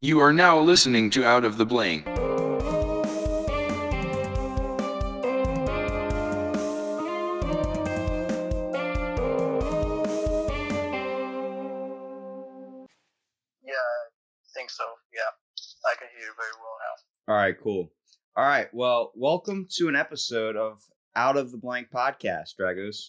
You are now listening to Out of the Blank. Yeah, I think so. Yeah, I can hear you very well now. All right, cool. All right, well, welcome to an episode of Out of the Blank podcast, Dragos.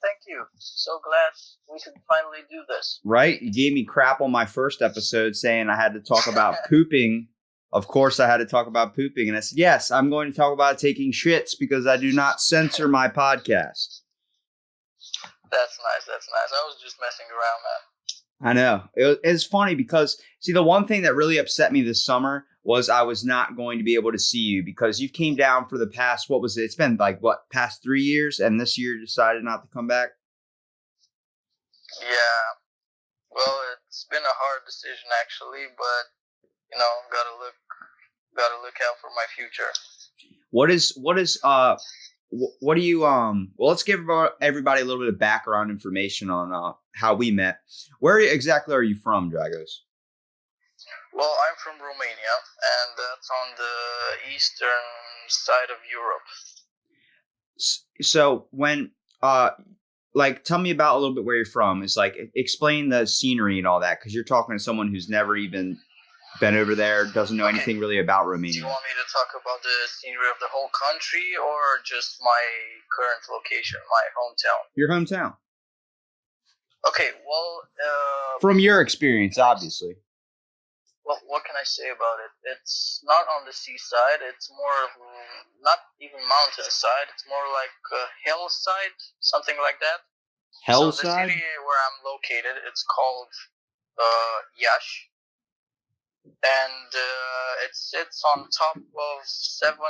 Thank you. So glad we could finally do this. Right? You gave me crap on my first episode saying I had to talk about pooping. Of course, I had to talk about pooping. And I said, yes, I'm going to talk about taking shits because I do not censor my podcast. That's nice. That's nice. I was just messing around, man. I know. It's funny because, see, the one thing that really upset me this summer was I was not going to be able to see you because you came down for the past, what was it? It's been like, past 3 years? And this year you decided not to come back? Yeah. Well, it's been a hard decision, actually, but, gotta look out for my future. What do you, well, let's give everybody a little bit of background information on how we met. Where exactly are you from, Dragos? Well, I'm from Romania, and that's on the eastern side of Europe. So when, tell me about a little bit where you're from. It's like, explain the scenery and all that, because you're talking to someone who's never even been over there, doesn't know anything really about Romania. Do you want me to talk about the scenery of the whole country or just my current location, my hometown? Your hometown. Okay, well... from your experience, obviously. Well, what can I say about it? It's not on the seaside. It's more of, not even mountainside. It's more like a hillside, something like that. Hillside? So the city where I'm located, it's called Iași. And it sits on top of 7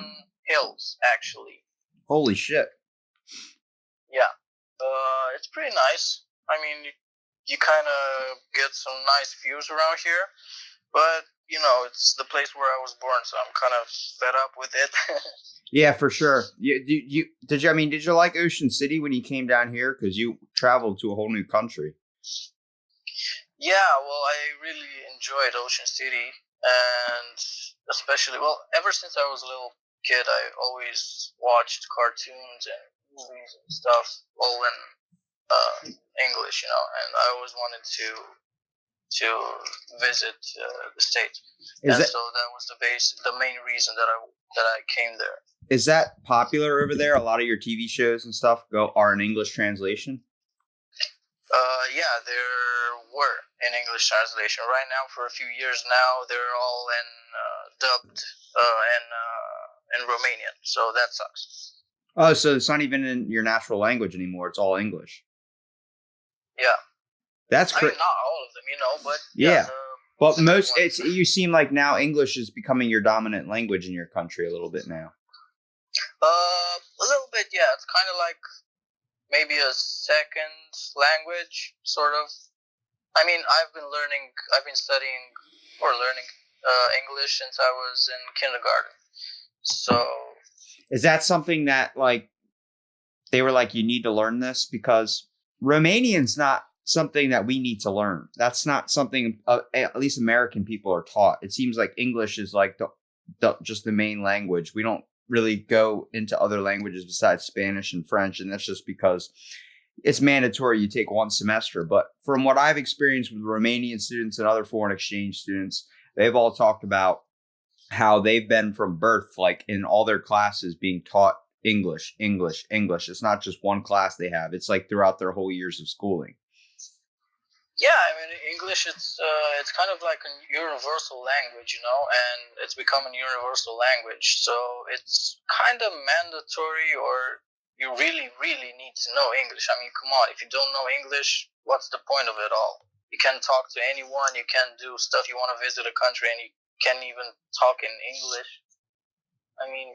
hills, actually. Holy shit. Yeah. It's pretty nice. I mean, you kind of get some nice views around here. But, it's the place where I was born, so I'm kind of fed up with it. Yeah, for sure. Did you like Ocean City when you came down here? Because you traveled to a whole new country. Yeah, well, I really enjoyed Ocean City, and especially, ever since I was a little kid, I always watched cartoons and movies and stuff, all in English, and I always wanted to visit the state, so that was the main reason that I came there. Is that popular over there? A lot of your TV shows and stuff are in English translation? Yeah, there were in English translation. Right now, for a few years now, they're all in dubbed in Romanian. So that sucks. Oh, so it's not even in your natural language anymore. It's all English. Yeah. That's great. I mean, not all of them, but yeah. But you seem like now English is becoming your dominant language in your country a little bit now. A little bit, yeah. It's kind of like maybe a second language, sort of. I mean, I've been studying or learning English since I was in kindergarten. So, is that something that they were like, you need to learn this? Because Romanian's not something that we need to learn. That's not something at least American people are taught. It seems like English is like just the main language. We don't really go into other languages besides Spanish and French, and that's just because it's mandatory you take one semester. But from what I've experienced with Romanian students and other foreign exchange students, they've all talked about how they've been from birth, like in all their classes, being taught English. It's not just one class they have. It's like throughout their whole years of schooling. Yeah, I mean, English, it's kind of like a universal language, and it's become a universal language. So it's kind of mandatory, or you really, really need to know English. I mean, come on, if you don't know English, what's the point of it all? You can't talk to anyone, you can't do stuff, you want to visit a country, and you can't even talk in English. I mean...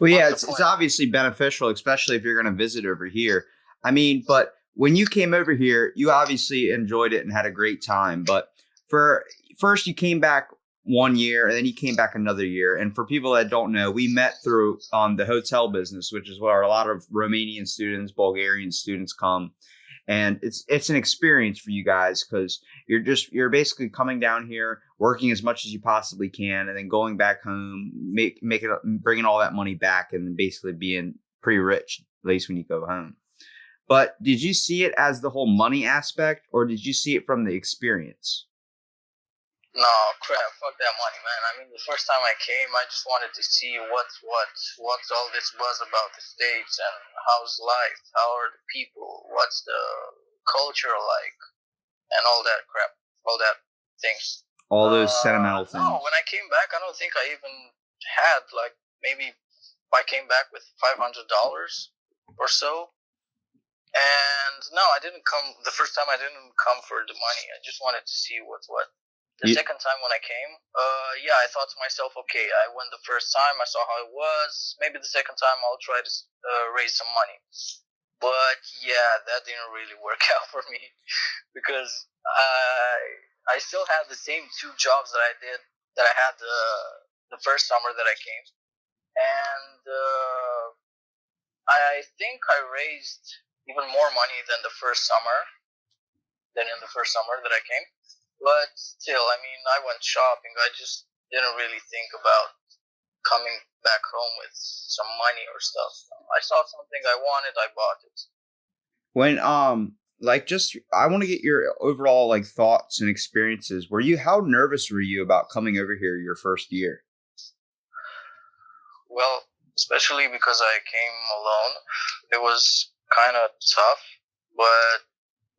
Well, yeah, it's obviously beneficial, especially if you're going to visit over here. I mean, but... when you came over here, you obviously enjoyed it and had a great time. But first, you came back 1 year, and then you came back another year. And for people that don't know, we met through the hotel business, which is where a lot of Romanian students, Bulgarian students come. And it's an experience for you guys because you're basically coming down here, working as much as you possibly can, and then going back home, bringing all that money back, and then basically being pretty rich, at least when you go home. But did you see it as the whole money aspect, or did you see it from the experience? No, crap, fuck that money, man. I mean, the first time I came, I just wanted to see what's all this buzz about the States and how's life, how are the people, what's the culture like, and all that crap, all that things. All those sentimental things. No, when I came back, I don't think I even had, like, maybe I came back with $500 or so. And no, I didn't come, the first time I didn't come for the money. I just wanted to see what's what. The second time when I came, yeah, I thought to myself, okay, I went the first time, I saw how it was. Maybe the second time I'll try to raise some money. But yeah, that didn't really work out for me because I still had the same 2 jobs that I did, that I had the first summer that I came. And I think I raised even more money than in the first summer that I came. But still, I mean, I went shopping. I just didn't really think about coming back home with some money or stuff. I saw something I wanted, I bought it. When I want to get your overall like thoughts and experiences. How nervous were you about coming over here your first year? Well, especially because I came alone, it was kind of tough, but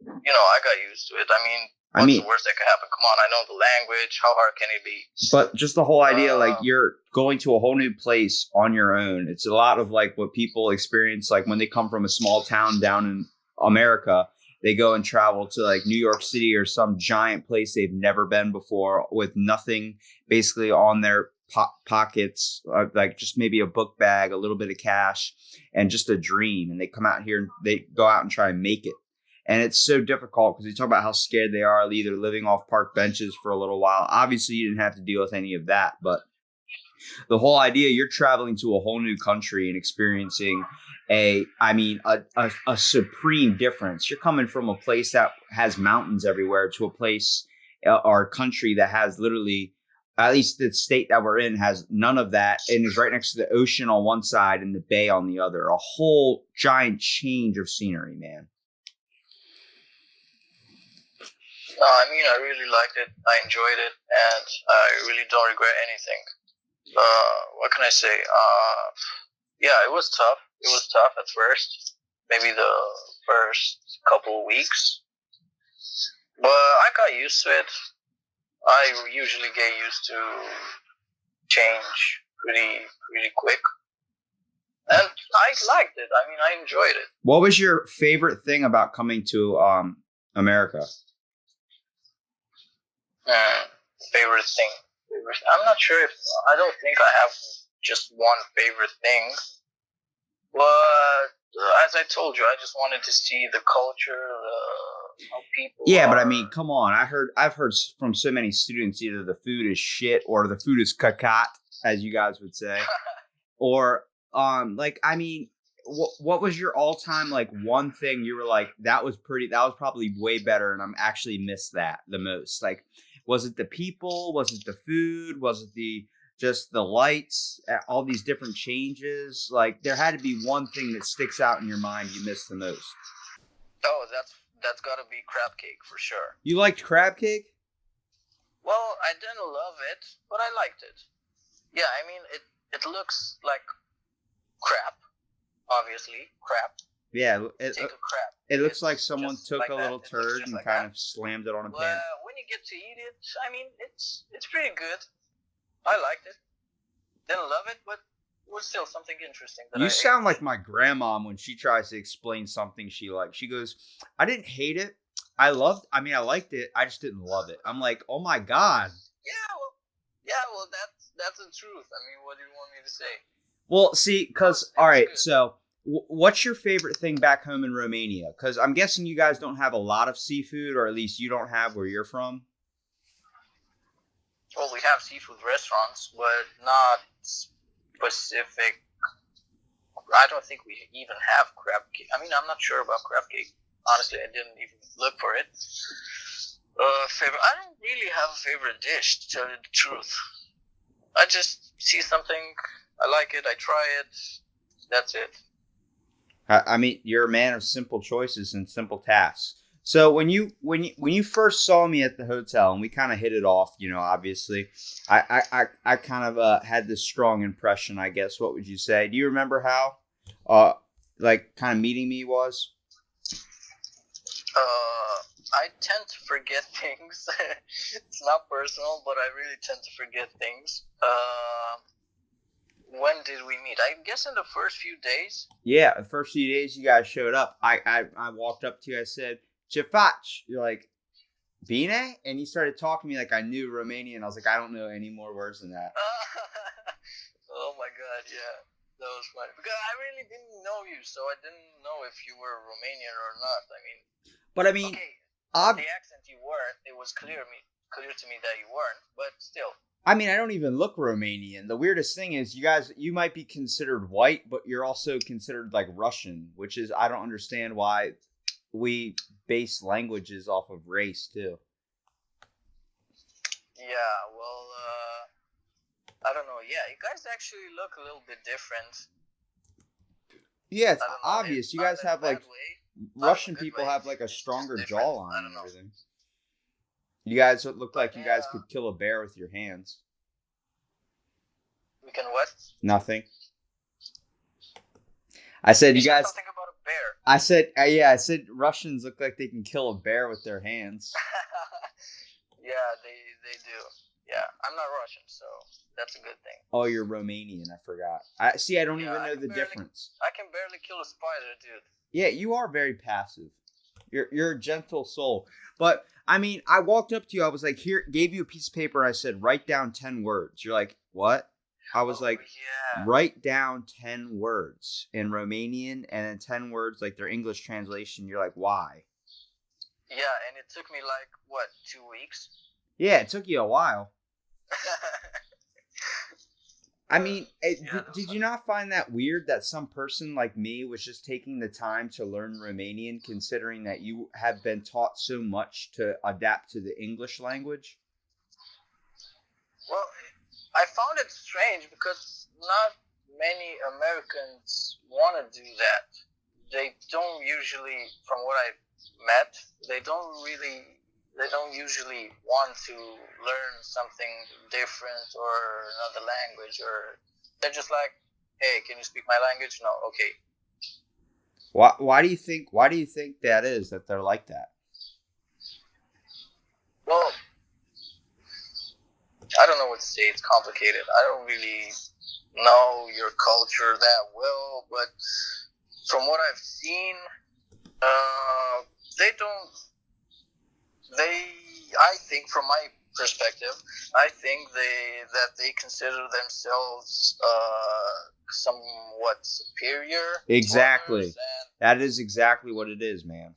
I got used to it. I mean, what's the worst that could happen? Come on, I know the language. How hard can it be? But just the whole idea, like you're going to a whole new place on your own. It's a lot of like what people experience, like when they come from a small town down in America, they go and travel to like New York City or some giant place they've never been before with nothing basically on their pockets, like just maybe a book bag, a little bit of cash, and just a dream. And they come out here and they go out and try and make it. And it's so difficult because you talk about how scared they are, either living off park benches for a little while. Obviously, you didn't have to deal with any of that. But the whole idea, you're traveling to a whole new country and experiencing a supreme difference. You're coming from a place that has mountains everywhere to a place or a country that has literally, at least the state that we're in, has none of that and is right next to the ocean on one side and the bay on the other. A whole giant change of scenery, man. No, I mean, I really liked it. I enjoyed it, and I really don't regret anything. What can I say? Yeah, it was tough. It was tough at first, maybe the first couple of weeks, but I got used to it. I usually get used to change pretty quick, and I liked it. I mean, I enjoyed it. What was your favorite thing about coming to America? Favorite thing. I'm not sure I don't think I have just one favorite thing. But as I told you, I just wanted to see the culture, how people. Yeah, but I mean, come on. I've heard from so many students either the food is shit or the food is cacat, as you guys would say, or like I mean, what was your all-time like one thing you were like that was probably way better, and I'm actually missed that the most? Like, was it the people? Was it the food? Was it just the lights? All these different changes? Like, there had to be one thing that sticks out in your mind you missed the most. Oh, that's got to be crab cake for sure. You liked crab cake? Well, I didn't love it, but I liked it. Yeah, I mean, it looks like crap, obviously, crap. Yeah, it looks like someone took like a little turd and like kind of slammed it on a pan. When you get to eat it, I mean, it's pretty good. I liked it. Didn't love it, but it was still something interesting. You sound like my grandma when she tries to explain something she liked. She goes, I didn't hate it. I liked it. I just didn't love it. I'm like, oh my God. Well, that's the truth. I mean, what do you want me to say? Well, see, because, all right, so what's your favorite thing back home in Romania? Because I'm guessing you guys don't have a lot of seafood, or at least you don't have where you're from. Well, we have seafood restaurants, but not specific. I don't think we even have crab cake. I mean, I'm not sure about crab cake. honestly, I didn't even look for it. Favorite? I don't really have a favorite dish, to tell you the truth. I just see something, I like it, I try it. That's it. I mean, you're a man of simple choices and simple tasks. So when you first saw me at the hotel and we kind of hit it off, obviously, I kind of had this strong impression. I guess what would you say? Do you remember how, like, kind of meeting me was? I tend to forget things. It's not personal, but I really tend to forget things. When did we meet? I guess in the first few days. Yeah, the first few days you guys showed up. I walked up to you. I said, "Chifach." You're like, "Bine?" And you started talking to me like I knew Romanian. I was like, I don't know any more words than that. Oh my god, yeah. That was funny. Because I really didn't know you, so I didn't know if you were Romanian or not. I mean, But I mean, okay, ob- the accent you weren't, it was clear to me that you weren't, but still. I mean, I don't even look Romanian. The weirdest thing is, you might be considered white, but you're also considered like Russian, which is I don't understand why we base languages off of race too. Yeah, well, I don't know. Yeah, you guys actually look a little bit different. Yeah, it's I don't know. obvious. It's You not guys in a have like bad way, Russian not in a good people way. have like a It's just stronger different. I jawline don't and know. everything. You guys look But like you guys yeah, could kill a bear with your hands. we can what? Nothing. I said You you said guys. something about a bear. I said yeah. I said Russians look like they can kill a bear with their hands. Yeah, they do. Yeah, I'm not Russian, so that's a good thing. Oh, you're Romanian. I forgot. I see. I don't Yeah, even know the difference. I can barely kill a spider, dude. Yeah, you are very passive. You're a gentle soul. But I mean, I walked up to you. I was like, here, gave you a piece of paper. I said, write down 10 words. You're like, what? I was like, yeah. write down 10 words in Romanian and then 10 words like their English translation. You're like, why? Yeah, and it took me like, what, 2 weeks? Yeah, it took you a while. I mean, did you not find that weird that some person like me was just taking the time to learn Romanian, considering that you have been taught so much to adapt to the English language? Well, I found it strange because not many Americans want to do that. They don't usually, from what I've met, they don't usually want to learn something different or another language, or they're just like, hey, can you speak my language? No, okay. Why do you think that is that they're like that? Well, I don't know what to say. It's complicated. I don't really know your culture that well, but from what I've seen, they don't. I think, from my perspective, I think they consider themselves somewhat superior. Exactly. That is exactly what it is, man.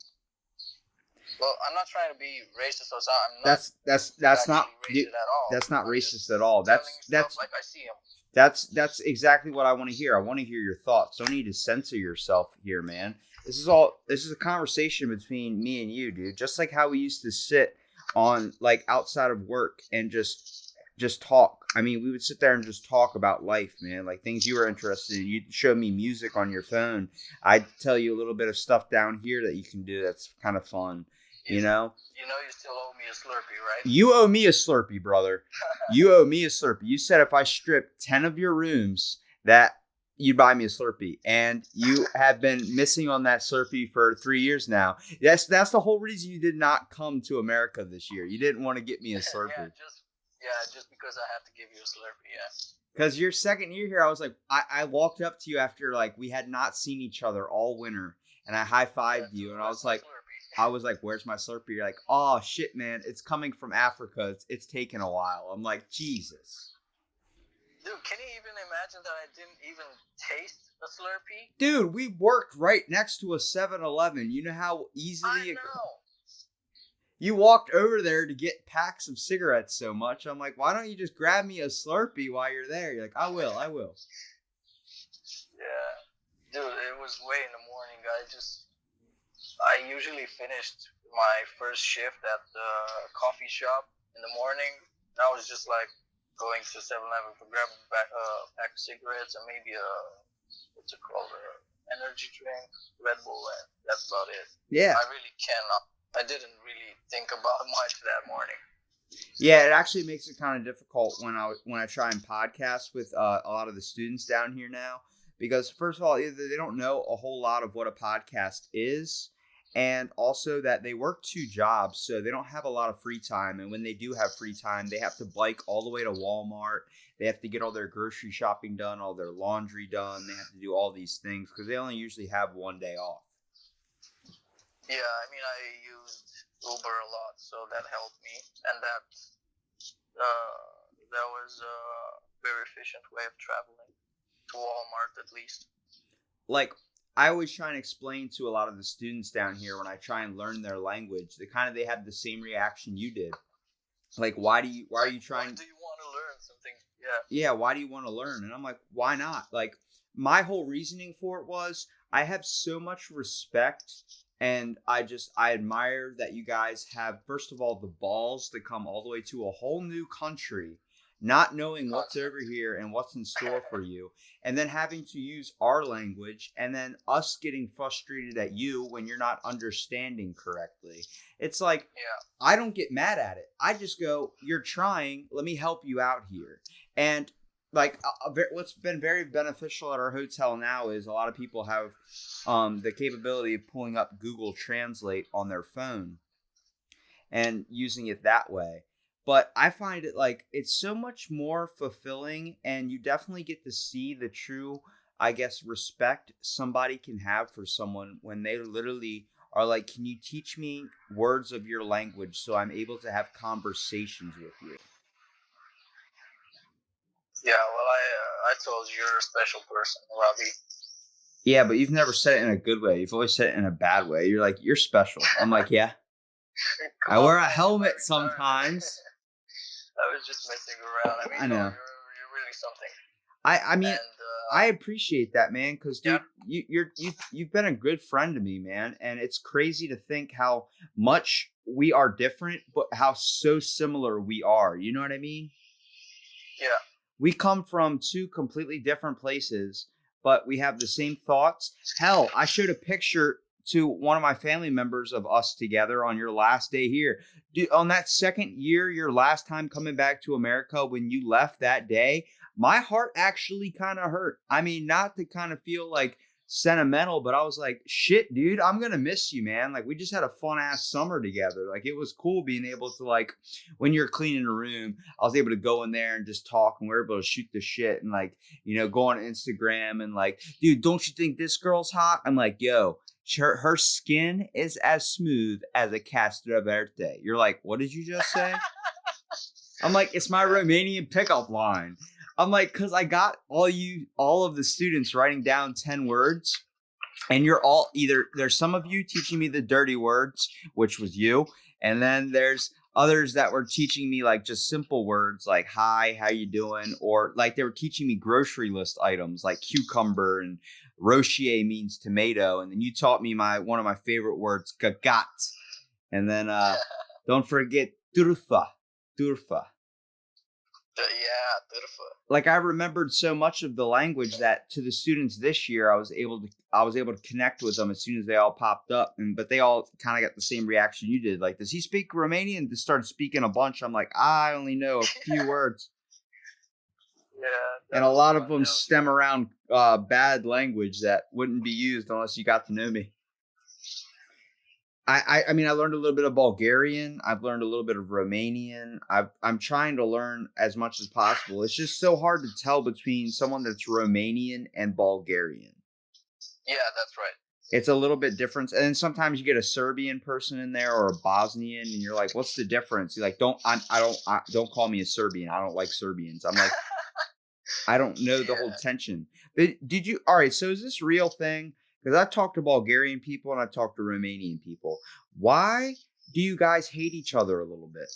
Well, I'm not trying to be racist or something. I'm not. That's not racist at all. That's not I'm racist at all. That's like I see them. That's exactly what I want to hear. I want to hear your thoughts. Don't need to censor yourself here, man. This is a conversation between me and you, dude. Just like how we used to sit on like outside of work and just talk. I mean, we would sit there and just talk about life, man. Like things you were interested in. You'd show me music on your phone. I'd tell you a little bit of stuff down here that you can do that's kind of fun. You know you still owe me a Slurpee, right? You owe me a Slurpee, brother. You owe me a Slurpee. You said if I stripped 10 of your rooms that you'd buy me a Slurpee. And you have been missing on that Slurpee for 3 years now. That's the whole reason you did not come to America this year. You didn't want to get me a Slurpee. just because I have to give you a Slurpee, yeah. Because your second year here, I was like, I walked up to you after like we had not seen each other all winter. And I high-fived you. And I was like, where's my Slurpee? You're like, oh, shit, man. It's coming from Africa. It's taken a while. I'm like, Jesus. Dude, can you even imagine that I didn't even taste a Slurpee? Dude, we worked right next to a 7-Eleven. You know how easily you walked over there to get packs of cigarettes so much. I'm like, why don't you just grab me a Slurpee while you're there? You're like, I will. Yeah. Dude, it was way in the morning. I usually finished my first shift at the coffee shop in the morning. I was just like going to 7-Eleven to grab a pack of cigarettes and maybe a what's it called, energy drink, Red Bull, and that's about it. Yeah. I really cannot. I didn't really think about much that morning. Yeah, it actually makes it kind of difficult when I try and podcast with a lot of the students down here now, because first of all, either they don't know a whole lot of what a podcast is, and also that they work two jobs, so they don't have a lot of free time. And when they do have free time, they have to bike all the way to Walmart. They have to get all their grocery shopping done, all their laundry done. They have to do all these things because they only usually have one day off. Yeah, I mean, I used Uber a lot, so that helped me, and that was a very efficient way of traveling to Walmart, at least. Like, I always try and explain to a lot of the students down here when I try and learn their language, they have the same reaction you did. Like, why are you trying? Why do you want to learn something? Yeah, why do you want to learn? And I'm like, why not? Like, my whole reasoning for it was I have so much respect, and I admire that you guys have, first of all, the balls to come all the way to a whole new country, not knowing what's over here and what's in store for you, and then having to use our language, and then us getting frustrated at you when you're not understanding correctly. It's like, I don't get mad at it. I just go, you're trying, let me help you out here. And like, what's been very beneficial at our hotel now is a lot of people have the capability of pulling up Google Translate on their phone and using it that way. But I find it like it's so much more fulfilling, and you definitely get to see the true, I guess, respect somebody can have for someone when they literally are like, can you teach me words of your language so I'm able to have conversations with you? Yeah, well, I told you you're a special person, Robbie. Yeah, but you've never said it in a good way. You've always said it in a bad way. You're like, you're special. I'm like, yeah. I wear a helmet sometimes. I was just messing around. I mean, I know. You're really something. I mean, I appreciate that, man, because dude, you've been a good friend to me, man, and it's crazy to think how much we are different, but how so similar we are. You know what I mean? Yeah. We come from two completely different places, but we have the same thoughts. Hell, I showed a picture to one of my family members of us together on your last day here. Dude, on that second year, your last time coming back to America, when you left that day, my heart actually kind of hurt. I mean, not to kind of feel like sentimental, but I was like, shit, dude, I'm going to miss you, man. Like, we just had a fun ass summer together. Like, it was cool being able to, like, when you're cleaning a room, I was able to go in there and just talk, and we were able to shoot the shit and, like, you know, go on Instagram and like, dude, don't you think this girl's hot? I'm like, yo, her skin is as smooth as a Castro Verde. You're like, what did you just say? I'm like, it's my Romanian pickup line. I'm like, because I got all of the students writing down 10 words, and you're all there's some of you teaching me the dirty words, which was you, and then there's others that were teaching me like just simple words like hi, how you doing, or like they were teaching me grocery list items like cucumber, and rochier means tomato, and then you taught me one of my favorite words, gagat, and then don't forget turfa. Yeah, turfa. Like, I remembered so much of the language that to the students this year, I was able to connect with them as soon as they all popped up, but they all kind of got the same reaction you did. Like, does he speak Romanian? They started speaking a bunch. I'm like, I only know a few words. Yeah. And a lot of them stem around bad language that wouldn't be used unless you got to know me. I mean, I learned a little bit of Bulgarian. I've learned a little bit of Romanian. I'm trying to learn as much as possible. It's just so hard to tell between someone that's Romanian and Bulgarian. Yeah, that's right. It's a little bit different. And then sometimes you get a Serbian person in there or a Bosnian, and you're like, what's the difference? You're like, don't call me a Serbian. I don't like Serbians. I'm like, I don't know the whole tension. Did you? All right. So is this real thing? Because I've talked to Bulgarian people and I've talked to Romanian people. Why do you guys hate each other a little bit?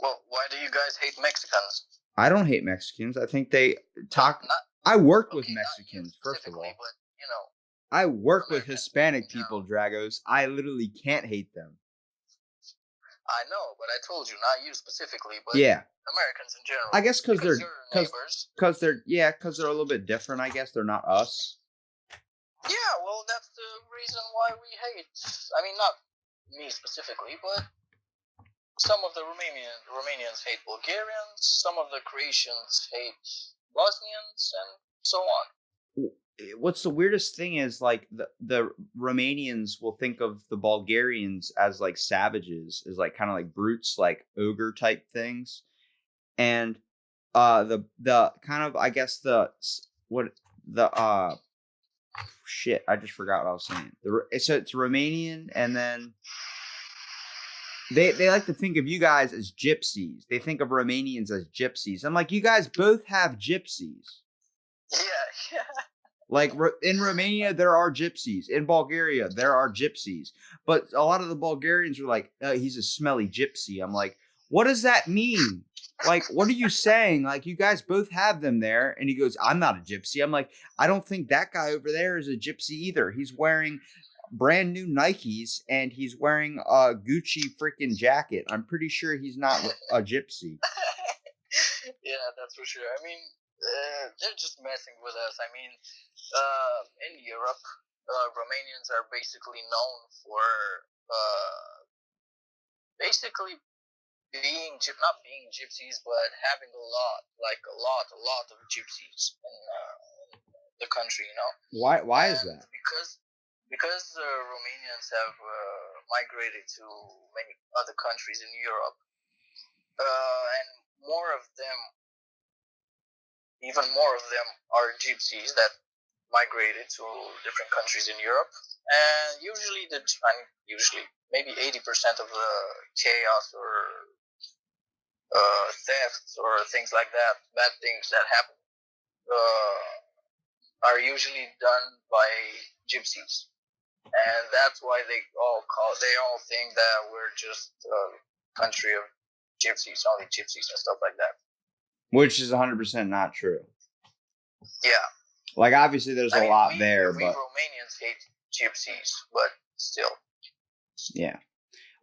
Well, why do you guys hate Mexicans? I don't hate Mexicans. I think they talk. I worked with Mexicans, first of all. But, you know, I work with Americans Hispanic in general. people, Dragos. I literally can't hate them. I know, but I told you, not you specifically, but Yeah, Americans in general. I guess because Because they're you're neighbors. because they're a little bit different. I guess they're not us. Yeah, well, that's the reason why we hate. I mean, not me specifically, but some of the Romanians hate Bulgarians. Some of the Croatians hate Bosnians, and so on. What's the weirdest thing is like the Romanians will think of the Bulgarians as like savages, as like kind of like brutes, like ogre type things, and the kind of I guess the what the shit I just forgot what I was saying. So it's Romanian, and then they like to think of you guys as gypsies. They think of Romanians as gypsies. I'm like, you guys both have gypsies. Yeah. Like in Romania, there are gypsies. In Bulgaria, there are gypsies. But a lot of the Bulgarians are like, he's a smelly gypsy. I'm like, what does that mean? Like, what are you saying? Like, you guys both have them there. And he goes, I'm not a gypsy. I'm like, I don't think that guy over there is a gypsy either. He's wearing brand new Nikes and he's wearing a Gucci freaking jacket. I'm pretty sure he's not a gypsy. Yeah, that's for sure. I mean, they're just messing with us. I mean, in Europe, Romanians are basically known for basically not being gypsies, but having a lot of gypsies in the country. You know. Why is that? Because the Romanians have migrated to many other countries in Europe, and even more of them are gypsies that migrated to different countries in Europe. And usually, maybe 80% of the chaos or thefts or things like that, bad things that happen, are usually done by gypsies. And that's why they all think that we're just a country of gypsies, only gypsies and stuff like that. Which is 100% not true. Yeah. Like, obviously, there's a lot there, we but Romanians hate gypsies, but still. Yeah.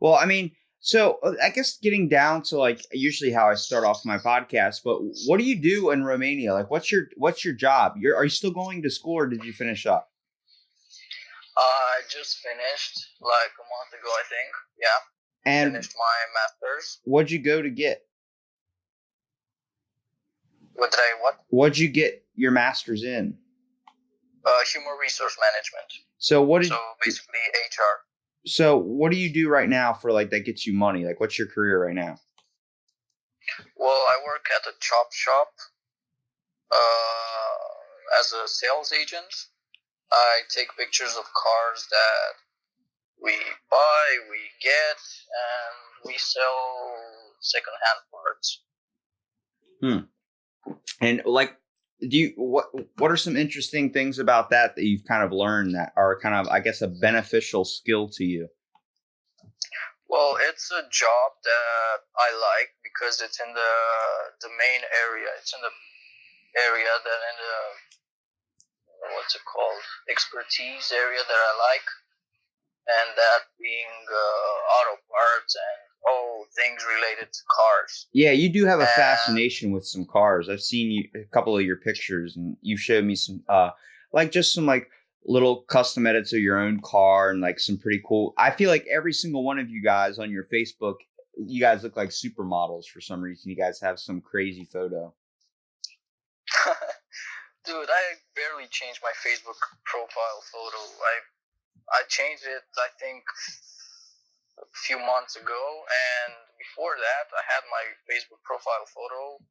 Well, I mean, so I guess getting down to like usually how I start off my podcast, but what do you do in Romania? Like, what's your job? Are you still going to school or did you finish up? I just finished like a month ago, I think. Yeah. And finished my master's. What'd you go to get? What'd you get your master's in? Human resource management. So basically HR. So what do you do right now for like that gets you money? Like, what's your career right now? Well, I work at a chop shop as a sales agent. I take pictures of cars that we buy, we get, and we sell secondhand parts. And like, what are some interesting things about that you've kind of learned that are kind of, I guess, a beneficial skill to you? Well, it's a job that I like because it's in the main area. It's in the area that in the expertise area that I like, and that being auto parts and all things related to cars. Yeah, you do have a fascination with some cars. I've seen a couple of your pictures, and you showed me some some little custom edits of your own car and like some pretty cool. I feel like every single one of you guys on your Facebook, you guys look like supermodels for some reason. You guys have some crazy photo. Dude, I barely changed my Facebook profile photo. I changed it, I think, a few months ago, and before that, I had my Facebook profile photo,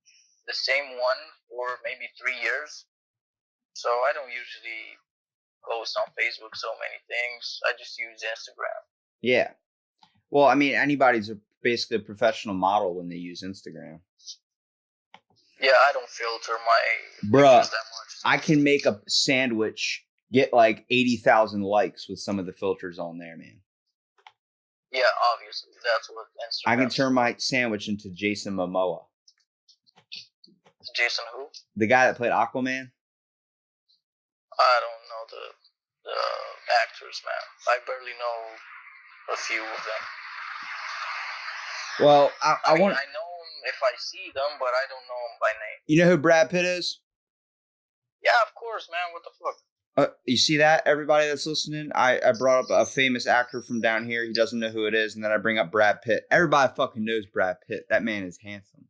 the same one, for maybe 3 years. So I don't usually post on Facebook so many things. I just use Instagram. Yeah. Well, I mean, anybody's basically a professional model when they use Instagram. Yeah, I don't filter my Bruh, pictures that much. I can make a sandwich, get like 80,000 likes with some of the filters on there, man. Yeah, obviously. That's what Instagram. I can turn my sandwich into Jason Momoa. Jason who? The guy that played Aquaman. I don't know actors, man. I barely know a few of them. Well, I know them if I see them, but I don't know them by name. You know who Brad Pitt is? Yeah, of course, man. What the fuck? You see that, everybody that's listening? I brought up a famous actor from down here. He doesn't know who it is, and then I bring up Brad Pitt. Everybody fucking knows Brad Pitt. That man is handsome.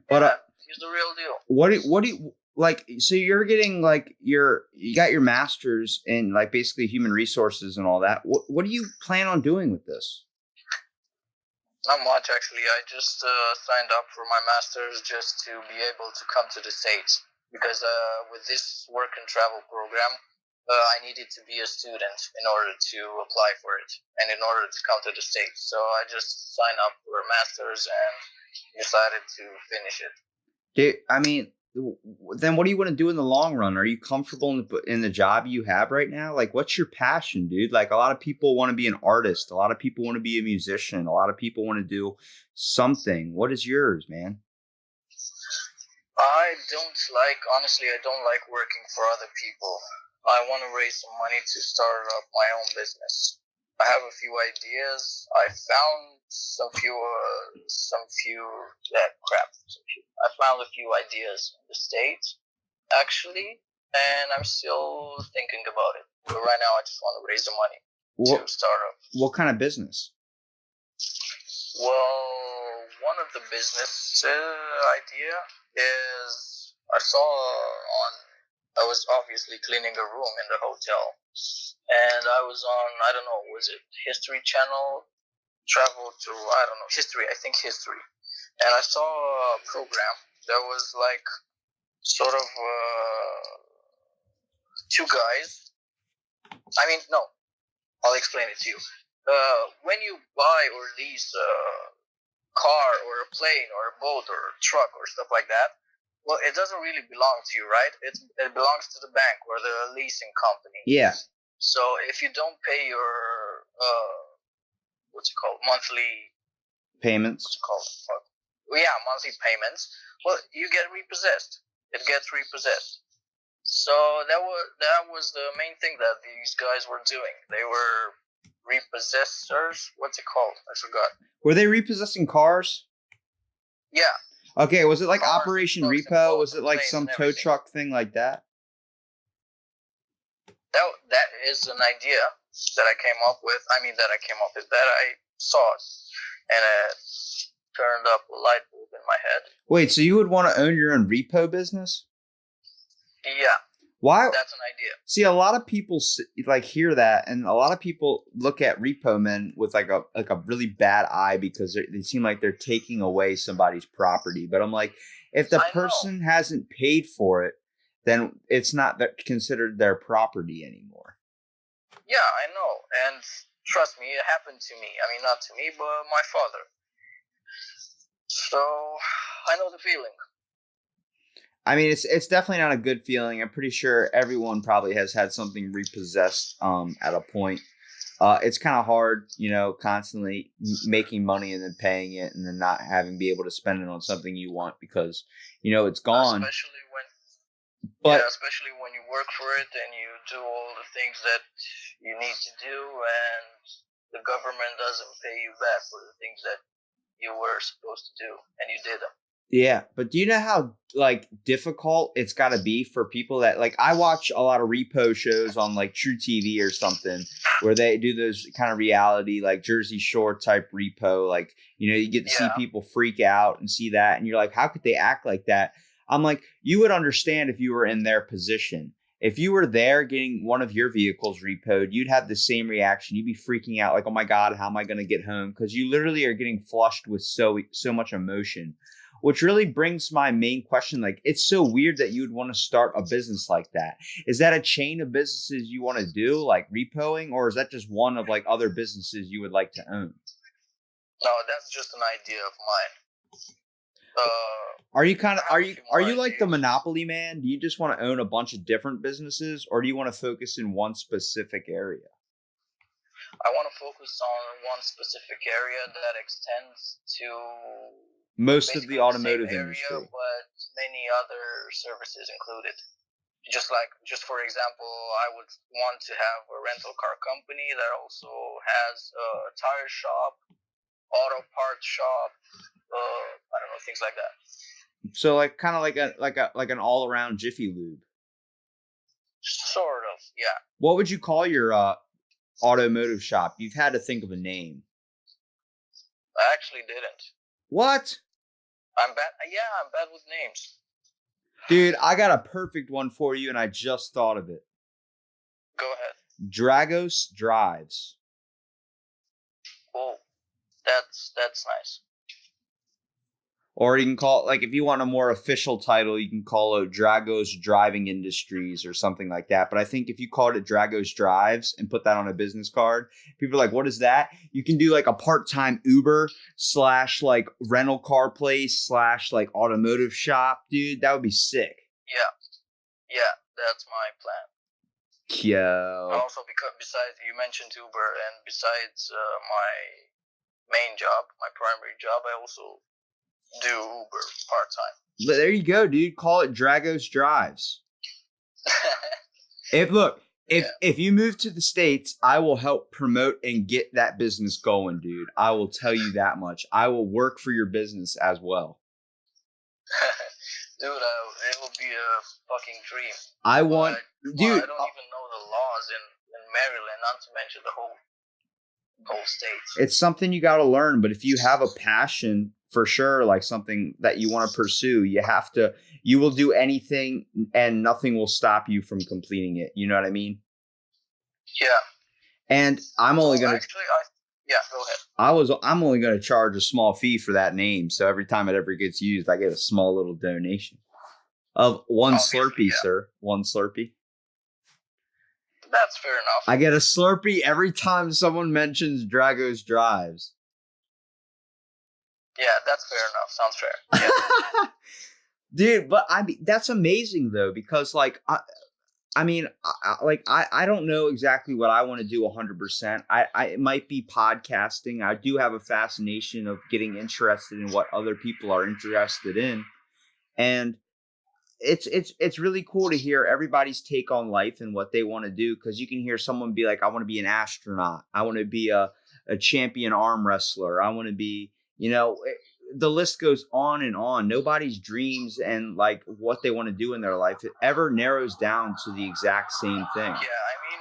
But he's the real deal. What do you like? So you're getting like you got your master's in like basically human resources and all that. What do you plan on doing with this? Not much, actually. I just signed up for my master's just to be able to come to the States. Because with this work and travel program, I needed to be a student in order to apply for it and in order to come to the States. So I just signed up for a master's and decided to finish it. I mean, then what do you want to do in the long run? Are you comfortable in the job you have right now? Like, what's your passion, dude? Like, a lot of people want to be an artist. A lot of people want to be a musician. A lot of people want to do something. What is yours, man? Honestly, I don't like working for other people. I want to raise some money to start up my own business. I have a few ideas. I found I found a few ideas in the States, actually, and I'm still thinking about it. But right now, I just want to raise the money to start up. What kind of business? Well, one of the business idea is I was obviously cleaning a room in the hotel, and I was on, I don't know, was it History Channel? History, I think History. And I saw a program that was like sort of two guys. I'll explain it to you. When you buy or lease a car or a plane or a boat or a truck or stuff like that, well, it doesn't really belong to you, right? It belongs to the bank or the leasing company. Yeah. So if you don't pay your monthly payments. Monthly payments. Well, you get repossessed. It gets repossessed. So that was the main thing that these guys were doing. They were repossessors. What's it called? I forgot. Were they repossessing cars? Yeah. Okay, was it like cars, Operation Repo? Was it like some tow truck thing like that? That is an idea that I came up with. That I saw it, and it turned up a light bulb in my head. Wait, so you would want to own your own repo business? Yeah. Why? That's an idea. See, a lot of people like hear that, and a lot of people look at repo men with like a really bad eye because they seem like they're taking away somebody's property. But I'm like, if the person hasn't paid for it, then it's not considered their property anymore. Yeah, I know, and trust me, it happened to me. I mean, not to me, but my father. So I know the feeling. I mean, it's definitely not a good feeling. I'm pretty sure everyone probably has had something repossessed at a point. It's kind of hard, constantly making money and then paying it and then not be able to spend it on something you want because, it's gone. Especially when you work for it and you do all the things that you need to do and the government doesn't pay you back for the things that you were supposed to do and you did them. Yeah, but do you know how like difficult it's got to be for people that like I watch a lot of repo shows on like True TV or something where they do those kind of reality like Jersey Shore type repo, like you get to see people freak out and see that and you're like, how could they act like that? I'm like, you would understand if you were in their position. If you were there getting one of your vehicles repoed, you'd have the same reaction. You'd be freaking out like, oh my God, how am I going to get home? Because you literally are getting flushed with so much emotion. Which really brings my main question, like, it's so weird that you would want to start a business like that. Is that a chain of businesses you want to do, like repoing, or is that just one of, like, other businesses you would like to own? No, that's just an idea of mine. Are you like the Monopoly man? Do you just want to own a bunch of different businesses, or do you want to focus in one specific area? I want to focus on one specific area that extends to most of the automotive area, industry, but many other services included. just for example, I would want to have a rental car company that also has a tire shop, auto parts shop, I don't know, things like that. So like kind of like an all around Jiffy Lube. Sort of, yeah. What would you call your automotive shop? You've had to think of a name. I actually didn't. What? I'm bad. Yeah, I'm bad with names. Dude, I got a perfect one for you, and I just thought of it. Go ahead. Dragos Drives. Oh, that's nice. Or you can call it, like, if you want a more official title, you can call it Dragos Driving Industries or something like that. But I think if you called it Dragos Drives and put that on a business card, people are like, what is that? You can do like a part-time Uber / like rental car place / like automotive shop, dude. That would be sick. Yeah, that's my plan. Yo. Also, because besides, you mentioned Uber, and besides my main job, my primary job, I also do Uber part-time. There you go, dude. Call it Dragos Drives. If you move to the States, I will help promote and get that business going, dude. I will tell you that much. I will work for your business as well. Dude, it will be a fucking dream. Dude. I don't even know the laws in Maryland, not to mention the whole state. It's something you got to learn, but if you have a passion for sure, like something that you want to pursue, you will do anything and nothing will stop you from completing it. You know what I mean? Yeah. And I'm only going to, yeah, go ahead. I'm only going to charge a small fee for that name. So every time it ever gets used, I get a small little donation of one Slurpee, sir. One Slurpee. That's fair enough. I get a Slurpee every time someone mentions Dragos Drives. Yeah, that's fair enough. Sounds fair. Yeah. Dude, but I mean, that's amazing though, because like, I don't know exactly what I want to do 100%. It might be podcasting. I do have a fascination of getting interested in what other people are interested in. And it's really cool to hear everybody's take on life and what they want to do. Cause you can hear someone be like, I want to be an astronaut. I want to be a champion arm wrestler. I want to be, the list goes on and on. Nobody's dreams and like what they want to do in their life ever narrows down to the exact same thing. Yeah, I mean,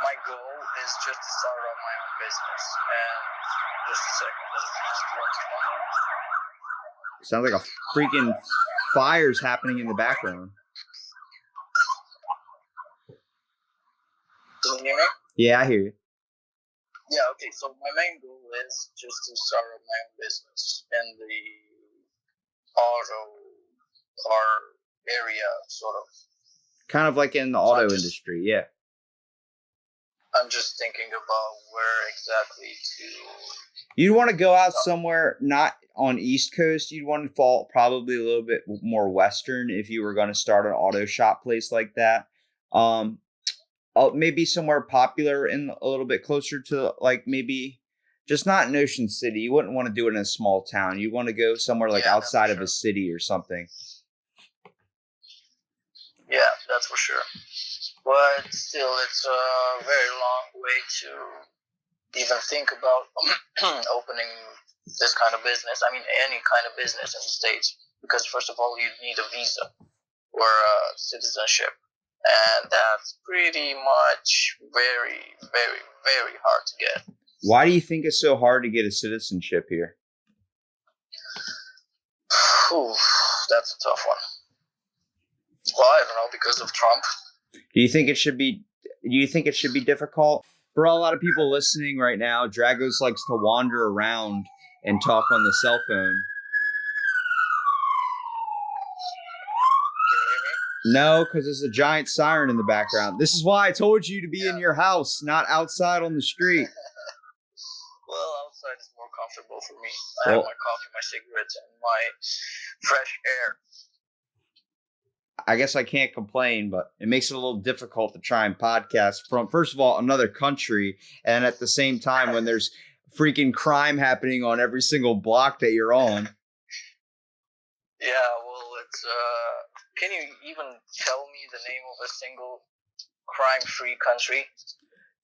my goal is just to start up my own business. And just a second, sounds like a freaking fire's happening in the background. Can you hear me? Yeah, I hear you. Yeah, okay, so my main goal is just to start up my own business in the auto car area, sort of. Kind of like in the auto industry, yeah. I'm just thinking about where exactly to... You'd want to go out somewhere not on East Coast. You'd want to fall probably a little bit more Western if you were going to start an auto shop place like that. Maybe somewhere popular and a little bit closer to like maybe just not in Ocean City. You wouldn't want to do it in a small town. You want to go somewhere like outside of a city or something. Yeah, that's for sure. But still, it's a very long way to even think about opening this kind of business. I mean, any kind of business in the States. Because first of all, you need a visa or citizenship. And that's pretty much very, very, very hard to get. Why do you think it's so hard to get a citizenship here? That's a tough one. Well, I don't know, because of Trump. Do you think it should be difficult? For a lot of people listening right now, Dragos likes to wander around and talk on the cell phone. No, because there's a giant siren in the background. This is why I told you to be in your house, not outside on the street. Well, outside is more comfortable for me. I have my coffee, my cigarettes, and my fresh air. I guess I can't complain, but it makes it a little difficult to try and podcast from, first of all, another country, and at the same time when there's freaking crime happening on every single block that you're on. Yeah, well, can you even tell me the name of a single crime-free country?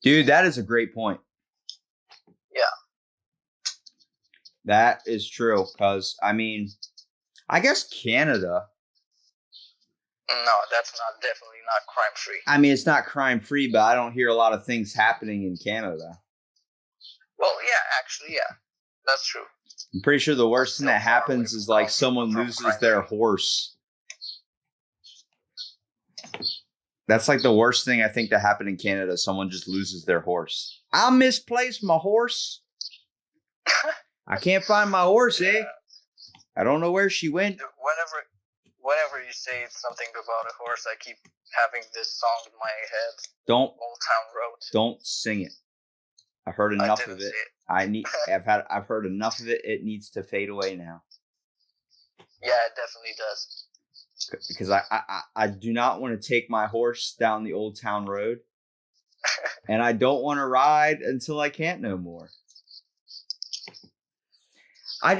Dude, that is a great point. Yeah. That is true, because, I mean, I guess Canada. No, that's definitely not crime-free. I mean, it's not crime-free, but I don't hear a lot of things happening in Canada. Well, yeah, actually, yeah. That's true. I'm pretty sure the worst thing that happens is like someone loses their horse. That's like the worst thing I think to happen in Canada. Someone just loses their horse. I misplaced my horse. I can't find my horse, eh? I don't know where she went. Whenever you say something about a horse, I keep having this song in my head. Don't Old Town Road. Don't sing it. I've heard enough of it. I've heard enough of it. It needs to fade away now. Yeah, it definitely does. Because I do not want to take my horse down the Old Town Road, and I don't want to ride until I can't no more. I'm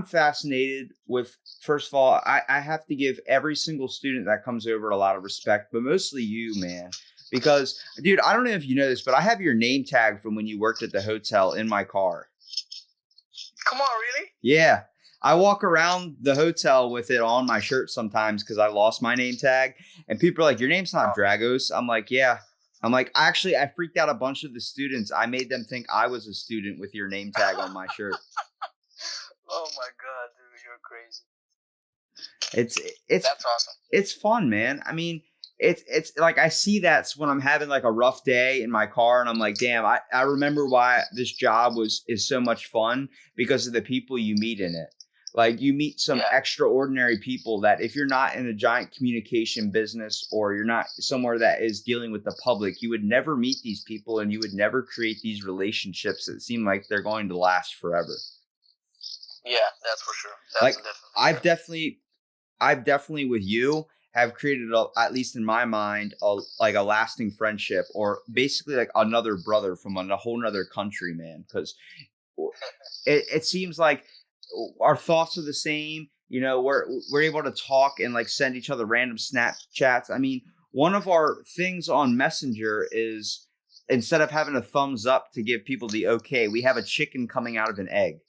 fascinated with, first of all, I have to give every single student that comes over a lot of respect, but mostly you, man. Because, dude, I don't know if you know this, but I have your name tag from when you worked at the hotel in my car. Come on, really? Yeah. I walk around the hotel with it on my shirt sometimes because I lost my name tag. And people are like, your name's not Dragos. I'm like, yeah. I'm like, actually, I freaked out a bunch of the students. I made them think I was a student with your name tag on my shirt. Oh, my God, dude, you're crazy. It's That's awesome. It's fun, man. I mean, it's like I see that when I'm having like a rough day in my car and I'm like, damn, I remember why this job is so much fun because of the people you meet in it. Like you meet some extraordinary people that if you're not in a giant communication business or you're not somewhere that is dealing with the public, you would never meet these people and you would never create these relationships that seem like they're going to last forever. Yeah, that's for sure. That's I've definitely with you have created at least in my mind, a lasting friendship or basically like another brother from a whole nother country, man. Because it seems like our thoughts are the same. You know, we're able to talk and like send each other random Snapchats. I mean, one of our things on Messenger is instead of having a thumbs up to give people the okay, we have a chicken coming out of an egg.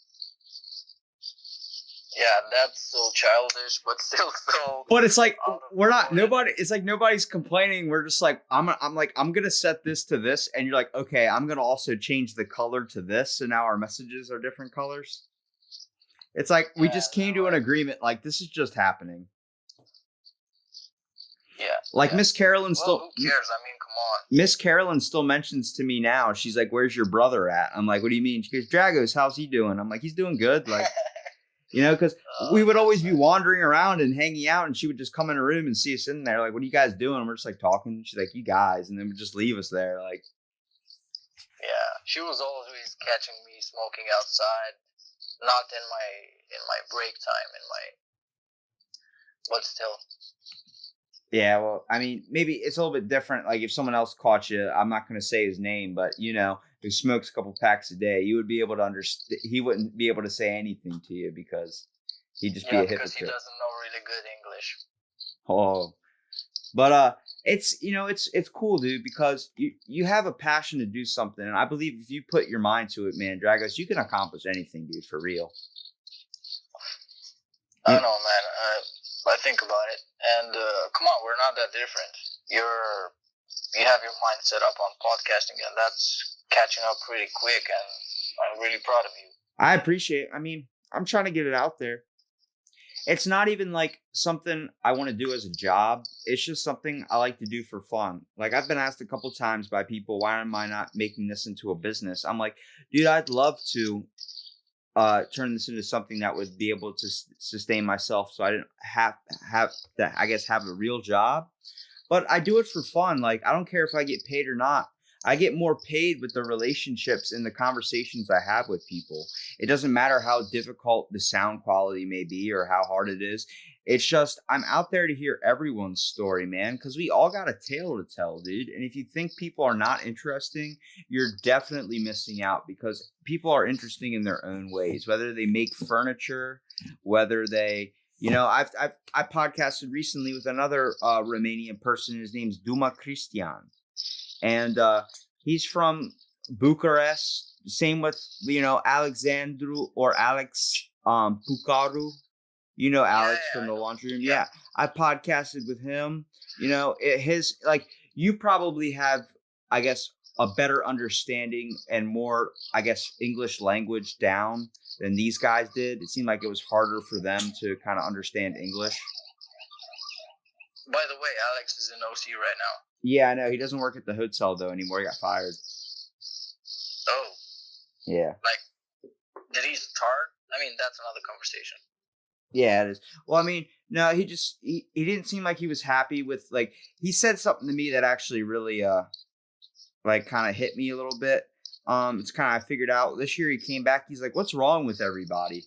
Yeah, that's so childish, but still so. But it's like it's like nobody's complaining. We're just like I'm gonna set this to this, and you're like, okay, I'm gonna also change the color to this, so now our messages are different colors. It's like we just came to an agreement. Like this is just happening. Yeah. Like Miss Carolyn still. Who cares? I mean, come on. Miss Carolyn still mentions to me now. She's like, "Where's your brother at?" I'm like, "What do you mean?" She goes, "Dragos, how's he doing?" I'm like, "He's doing good." Like. You know, because we would always be wandering around and hanging out, and she would just come in a room and see us in there. Like, what are you guys doing? And we're just like talking. She's like, you guys, and then would just leave us there. Like, yeah, she was always catching me smoking outside, not in my break time, but still. Yeah, well, I mean, maybe it's a little bit different. Like, if someone else caught you, I'm not going to say his name, but you know. Who smokes a couple packs a day, you would be able to understand. He wouldn't be able to say anything to you because he'd just be a hypocrite. Because he doesn't know really good English. Oh, but it's cool, dude, because you have a passion to do something, and I believe if you put your mind to it, man, Dragos, you can accomplish anything, dude, for real. I don't know, man. I think about it, and come on, we're not that different. You have your mind set up on podcasting, and that's catching up pretty quick, and I'm really proud of you. I appreciate it. I mean, I'm trying to get it out there. It's not even like something I want to do as a job. It's just something I like to do for fun. Like I've been asked a couple times by people, why am I not making this into a business? I'm like, dude, I'd love to turn this into something that would be able to sustain myself so I didn't have to, I guess, have a real job. But I do it for fun. Like, I don't care if I get paid or not. I get more paid with the relationships and the conversations I have with people. It doesn't matter how difficult the sound quality may be or how hard it is. It's just, I'm out there to hear everyone's story, man, because we all got a tale to tell, dude. And if you think people are not interesting, you're definitely missing out because people are interesting in their own ways, whether they make furniture, whether they I podcasted recently with another Romanian person. His name's Duma Cristian, and he's from Bucharest. Same with Alexandru or Alex Pucaru. Alex from the laundry room. Yeah, I podcasted with him. His like you probably have, I guess, a better understanding and more, I guess, English language down than these guys did. It seemed like it was harder for them to kind of understand English. By the way, Alex is in OC right now. Yeah, I know. He doesn't work at the hotel though anymore. He got fired. Oh. Yeah. Like, did he start? I mean, that's another conversation. Yeah, it is. Well, I mean, no, he didn't seem like he was happy with, like, he said something to me that actually really like kind of hit me a little bit. It's kind of, I figured out this year he came back, he's like, what's wrong with everybody?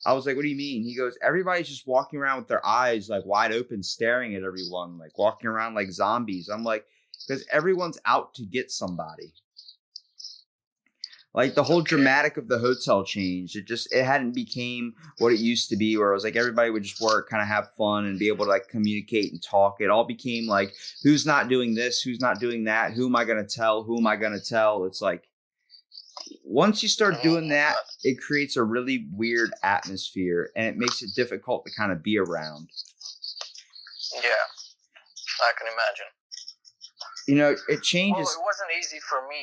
I was like, what do you mean? He goes, everybody's just walking around with their eyes like wide open, staring at everyone, like walking around like zombies. I'm like, because everyone's out to get somebody. Like the whole dramatic of the hotel changed. It hadn't became what it used to be, where it was like everybody would just work, kind of have fun, and be able to like communicate and talk. It all became like, who's not doing this? Who's not doing that? Who am I going to tell? Who am I going to tell? It's like, once you start doing that, it creates a really weird atmosphere, and it makes it difficult to kind of be around. Yeah, I can imagine. It changes. Well, it wasn't easy for me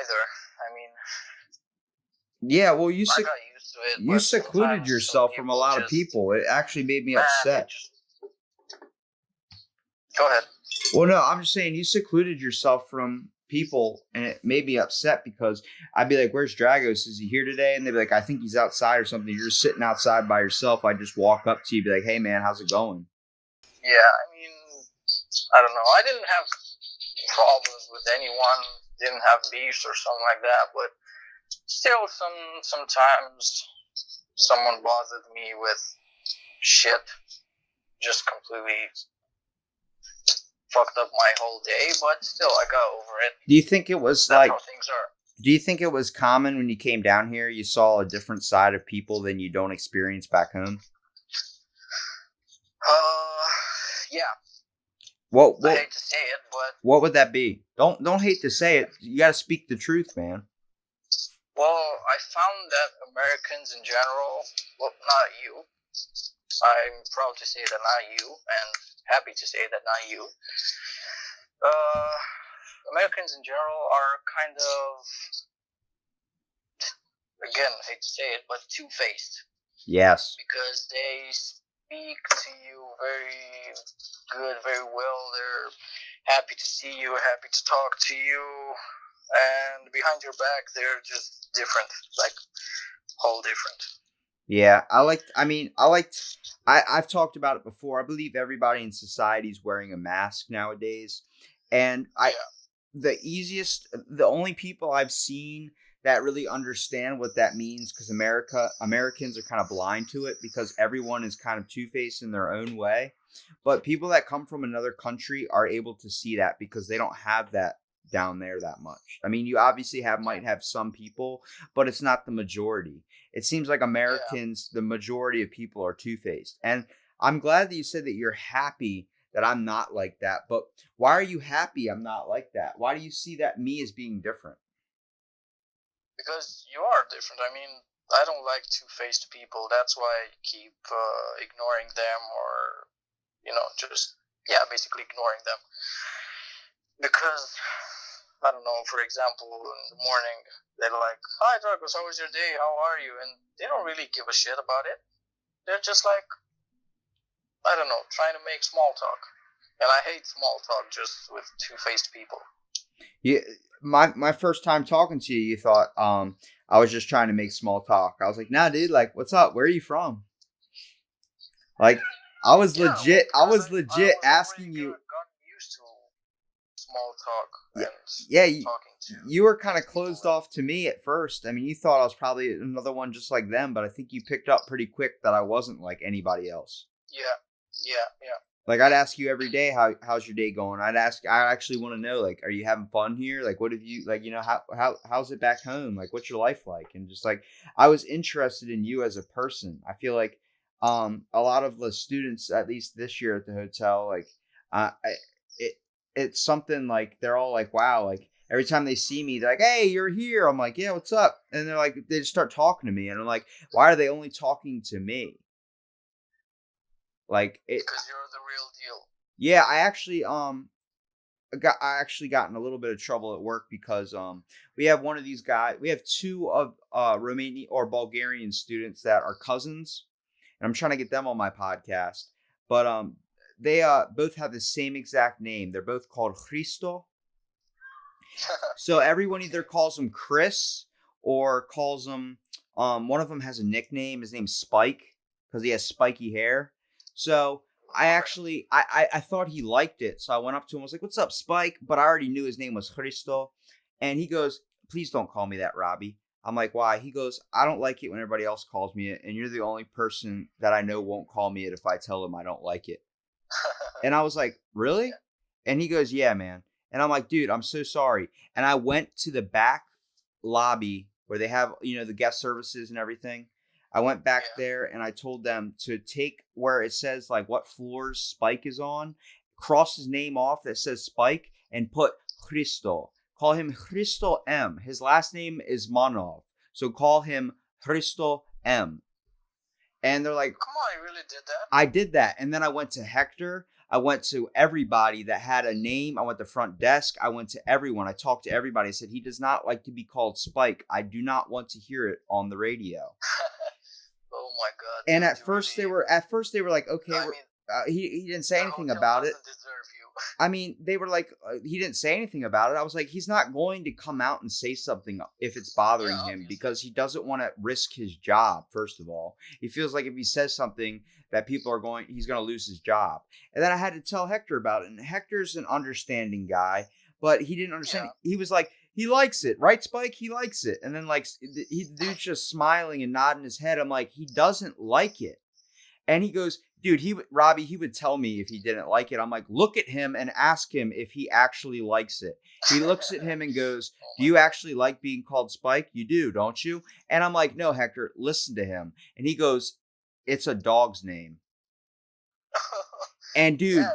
either. I mean, yeah, well, I got used to it. You secluded yourself from a lot of people. It actually made me upset. Go ahead. Well, no, I'm just saying you secluded yourself from people, and it made me upset because I'd be like, where's Dragos? Is he here today? And they'd be like, I think he's outside or something. You're just sitting outside by yourself. I just walk up to you, be like, hey, man, how's it going? Yeah, I mean, I don't know. I didn't have problems with anyone, didn't have beefs or something like that, but still sometimes someone bothered me with shit, just completely fucked up my whole day, but still I got over it. Do you think it was That's how things are. Do you think it was common when you came down here, you saw a different side of people than you don't experience back home? Yeah. I hate to say it, but what would that be? Don't hate to say it. You got to speak the truth, man. Well, I found that Americans in general, well, not you. I'm proud to say that not you, and happy to say that not you. Americans in general are kind of, again, I hate to say it, but two-faced. Yes. Because they speak to you very good, very well. They're happy to see you, happy to talk to you, and behind your back, they're just different, like whole different. Yeah, I've talked about it before. I believe everybody in society is wearing a mask nowadays, and the only people I've seen that really understand what that means, because Americans are kind of blind to it because everyone is kind of two-faced in their own way. But people that come from another country are able to see that because they don't have that down there that much. I mean, you obviously might have some people, but it's not the majority. It seems like Americans, the majority of people are two-faced. And I'm glad that you said that you're happy that I'm not like that. But why are you happy I'm not like that? Why do you see that me as being different? Because you are different. I mean, I don't like two-faced people. That's why I keep ignoring them, or basically ignoring them. Because, I don't know, for example, in the morning, they're like, hi, Dragos, how was your day? How are you? And they don't really give a shit about it. They're just like, I don't know, trying to make small talk. And I hate small talk just with two-faced people. Yeah, my first time talking to you, you thought I was just trying to make small talk. I was like, nah, dude, like, what's up? Where are you from? Like, I was legit asking you. Gotten used to small talk and talking to. You were kind of closed off to me at first. I mean, you thought I was probably another one just like them, but I think you picked up pretty quick that I wasn't like anybody else. Yeah. Like, I'd ask you every day, how's your day going? I actually want to know, like, are you having fun here? Like, what have you, like, how's it back home? Like, what's your life like? And just like, I was interested in you as a person. I feel like a lot of the students, at least this year at the hotel, like, it it's something like they're all like, wow, like every time they see me, they're like, hey, you're here. I'm like, yeah, what's up? And they're like, they just start talking to me, and I'm like, why are they only talking to me? Like it, Because you're the real deal. yeah. I actually got in a little bit of trouble at work because we have one of these guys. We have two of Romanian or Bulgarian students that are cousins, and I'm trying to get them on my podcast. But they both have the same exact name. They're both called Christo. So everyone either calls him Chris or calls him. One of them has a nickname. His name's Spike because he has spiky hair. So I thought he liked it. So I went up to him. I was like, "What's up, Spike?" But I already knew his name was Christo, and he goes, "Please don't call me that, Robbie." I'm like, "Why?" He goes, "I don't like it when everybody else calls me it, and you're the only person that I know won't call me it if I tell them I don't like it." And I was like, "Really?" And he goes, "Yeah, man." And I'm like, "Dude, I'm so sorry." And I went to the back lobby where they have, the guest services and everything. I went back there and I told them to take where it says like what floors Spike is on, cross his name off that says Spike and put Christo. Call him Christo M. His last name is Manov. So call him Christo M. And they're like, come on, you really did that? I did that. And then I went to Hector. I went to everybody that had a name. I went to front desk. I went to everyone. I talked to everybody. I said, he does not like to be called Spike. I do not want to hear it on the radio. Oh my god. And at first they were like, okay, I mean, he didn't say anything about it. Deserve you. I mean, they were like, he didn't say anything about it. I was like, he's not going to come out and say something if it's bothering him because he doesn't want to risk his job. First of all, he feels like if he says something that he's going to lose his job. And then I had to tell Hector about it. And Hector's an understanding guy, but he didn't understand. Yeah. He was like, he likes it, right, Spike? He likes it. And then like the dude's just smiling and nodding his head. I'm like, he doesn't like it. And he goes, dude, Robbie, he would tell me if he didn't like it. I'm like, look at him and ask him if he actually likes it. He looks at him and goes, do you actually like being called Spike? You do, don't you? And I'm like, no, Hector, listen to him. And he goes, it's a dog's name. And dude,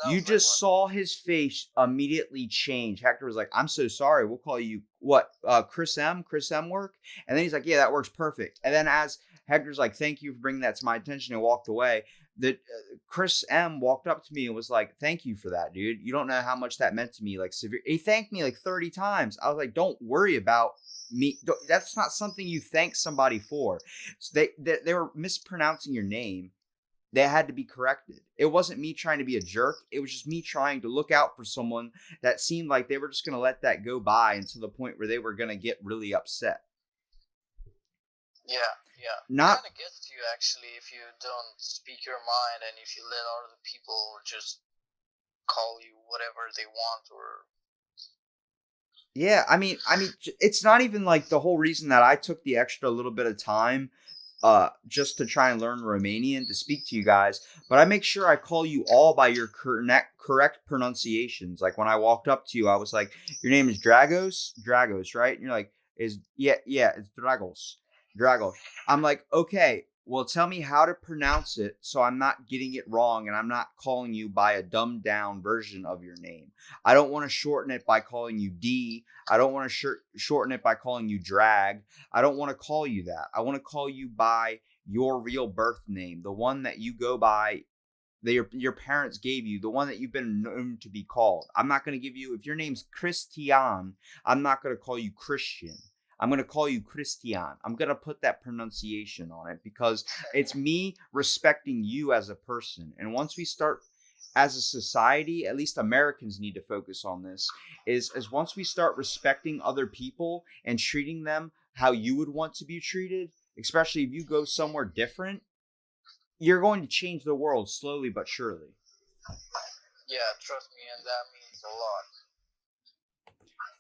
you just saw his face immediately change. Hector was like, I'm so sorry. We'll call you what? Chris M work? And then he's like, yeah, that works perfect. And then as Hector's like, thank you for bringing that to my attention and walked away, Chris M walked up to me and was like, thank you for that, dude. You don't know how much that meant to me. Like severe. He thanked me like 30 times. I was like, don't worry about me. That's not something you thank somebody for. So they were mispronouncing your name. They had to be corrected. It wasn't me trying to be a jerk. It was just me trying to look out for someone that seemed like they were just going to let that go by until the point where they were going to get really upset. Yeah. It kind of gets to you, actually, if you don't speak your mind and if you let other people just call you whatever they want or... Yeah, I mean, it's not even like the whole reason that I took the extra little bit of time just to try and learn Romanian to speak to you guys, but I make sure I call you all by your correct pronunciations. Like when I walked up to you, I was like, your name is Dragos, right? And you're like, it's Dragos. I'm like, okay, well, tell me how to pronounce it so I'm not getting it wrong and I'm not calling you by a dumbed down version of your name. I don't want to shorten it by calling you D. I don't want to shorten it by calling you Drag. I don't want to call you that. I want to call you by your real birth name, the one that you go by, that your parents gave you, the one that you've been known to be called. I'm not going to give you, if your name's Christian, I'm not going to call you Christian. I'm going to call you Christian. I'm going to put that pronunciation on it because it's me respecting you as a person. And once we start as a society, at least Americans need to focus on this, is once we start respecting other people and treating them how you would want to be treated, especially if you go somewhere different, you're going to change the world slowly but surely. Yeah, trust me, and that means a lot.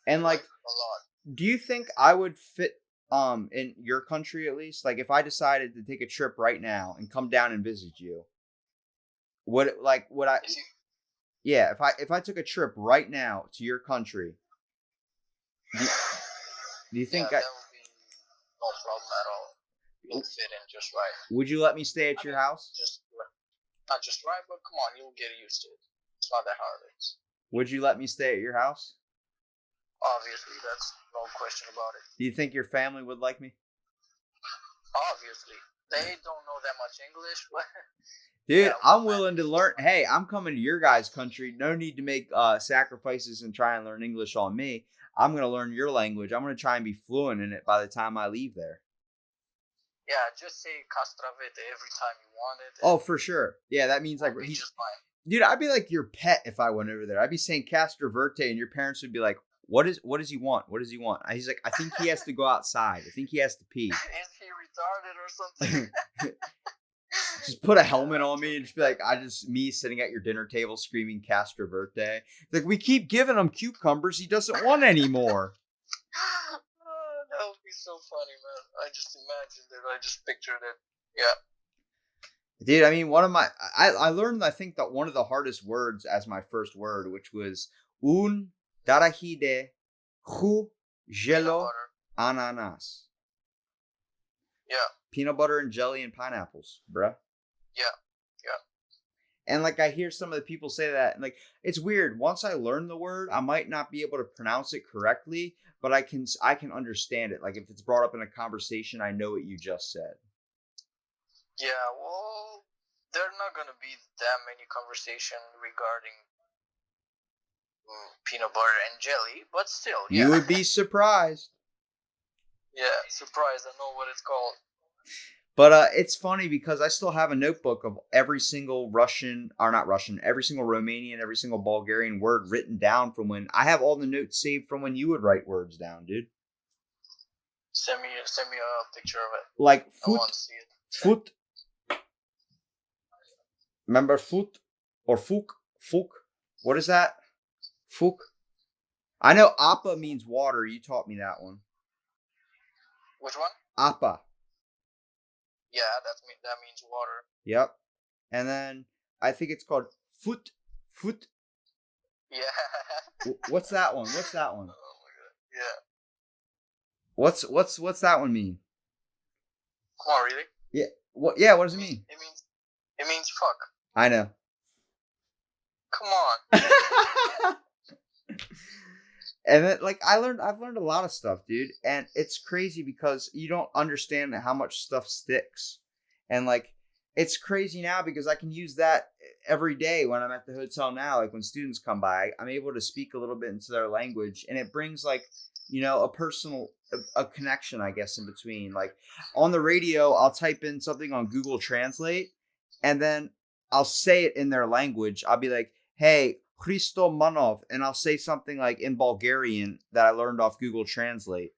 And like a lot. Do you think I would fit in your country at least? Like if I decided to take a trip right now and come down and visit you, would I yeah, if I took a trip right now to your country, do you think that would be no problem at all. you'll fit in just right. Would you let me stay at your house? Just not just right, but come on, you'll get used to it. It's not that hard. Would you let me stay at your house? Obviously, that's no question about it. Do you think your family would like me? Obviously, they don't know that much English, but dude, yeah, I'm willing to learn. Hey, I'm coming to your guys' country. No need to make sacrifices and try and learn English on me. I'm gonna learn your language. I'm gonna try and be fluent in it by the time I leave there. Yeah, just say "castravete" every time you want it. Oh, for sure. Yeah, that means like he's just fine. Dude, I'd be like your pet if I went over there. I'd be saying Castroverte, and your parents would be like, what does he want? What does he want? He's like, I think he has to go outside. I think he has to pee. Is he retarded or something? Just put a helmet on me and just be like, me sitting at your dinner table screaming Castroverte. Like, we keep giving him cucumbers. He doesn't want any more. That would be so funny, man. I just imagined it. I just pictured it. Yeah. Dude, I mean, I learned, I think, that one of the hardest words as my first word, which was un darahide hu gelo ananas. Yeah. Peanut butter and jelly and pineapples, bruh. Yeah. And like, I hear some of the people say that, and like, it's weird. Once I learn the word, I might not be able to pronounce it correctly, but I can understand it. Like, if it's brought up in a conversation, I know what you just said. Yeah, well, there are not going to be that many conversations regarding peanut butter and jelly, but still, yeah. You would be surprised. Yeah, surprised. I know what it's called. But it's funny because I still have a notebook of every single every single Romanian, every single Bulgarian word written down from when I have all the notes saved from when you would write words down, dude. Send me a picture of it. Like I want to see it. Foot. Remember foot or fuk? Fuk. What is that? Fuk. I know appa means water. You taught me that one. Which one? Appa. Yeah, that means water. Yep. And then I think it's called foot. Yeah. What's that one? Oh my god. Yeah. What's that one mean? Come on, really? Yeah. What? Yeah. What does it mean? It means fuck. I know. Come on. And then, like, I've learned a lot of stuff, dude. And it's crazy because you don't understand how much stuff sticks. And like, it's crazy now because I can use that every day when I'm at the hotel now. Like, when students come by, I'm able to speak a little bit into their language, and it brings, like, you know, a connection, I guess, in between. Like, on the radio, I'll type in something on Google Translate, and then I'll say it in their language. I'll be like, hey, Christo Manov, and I'll say something like in Bulgarian that I learned off Google Translate.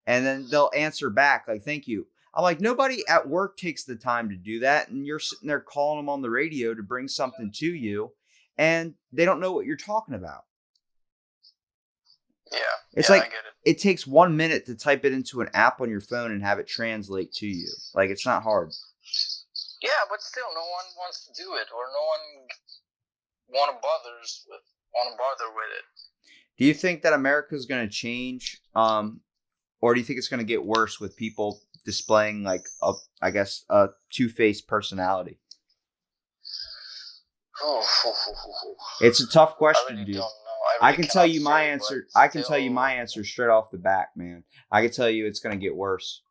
And then they'll answer back like, thank you. I'm like, nobody at work takes the time to do that. And you're sitting there calling them on the radio to bring something to you, and they don't know what you're talking about. Yeah. It's I like, get it takes 1 minute to type it into an app on your phone and have it translate to you. Like, it's not hard. Yeah, but still, no one wants to do it, or no one want to bother with it. Do you think that America is going to change, or do you think it's going to get worse with people displaying like a two-faced personality? It's a tough question, dude. I can tell you my answer. I can tell you my answer straight off the bat, man. I can tell you it's going to get worse.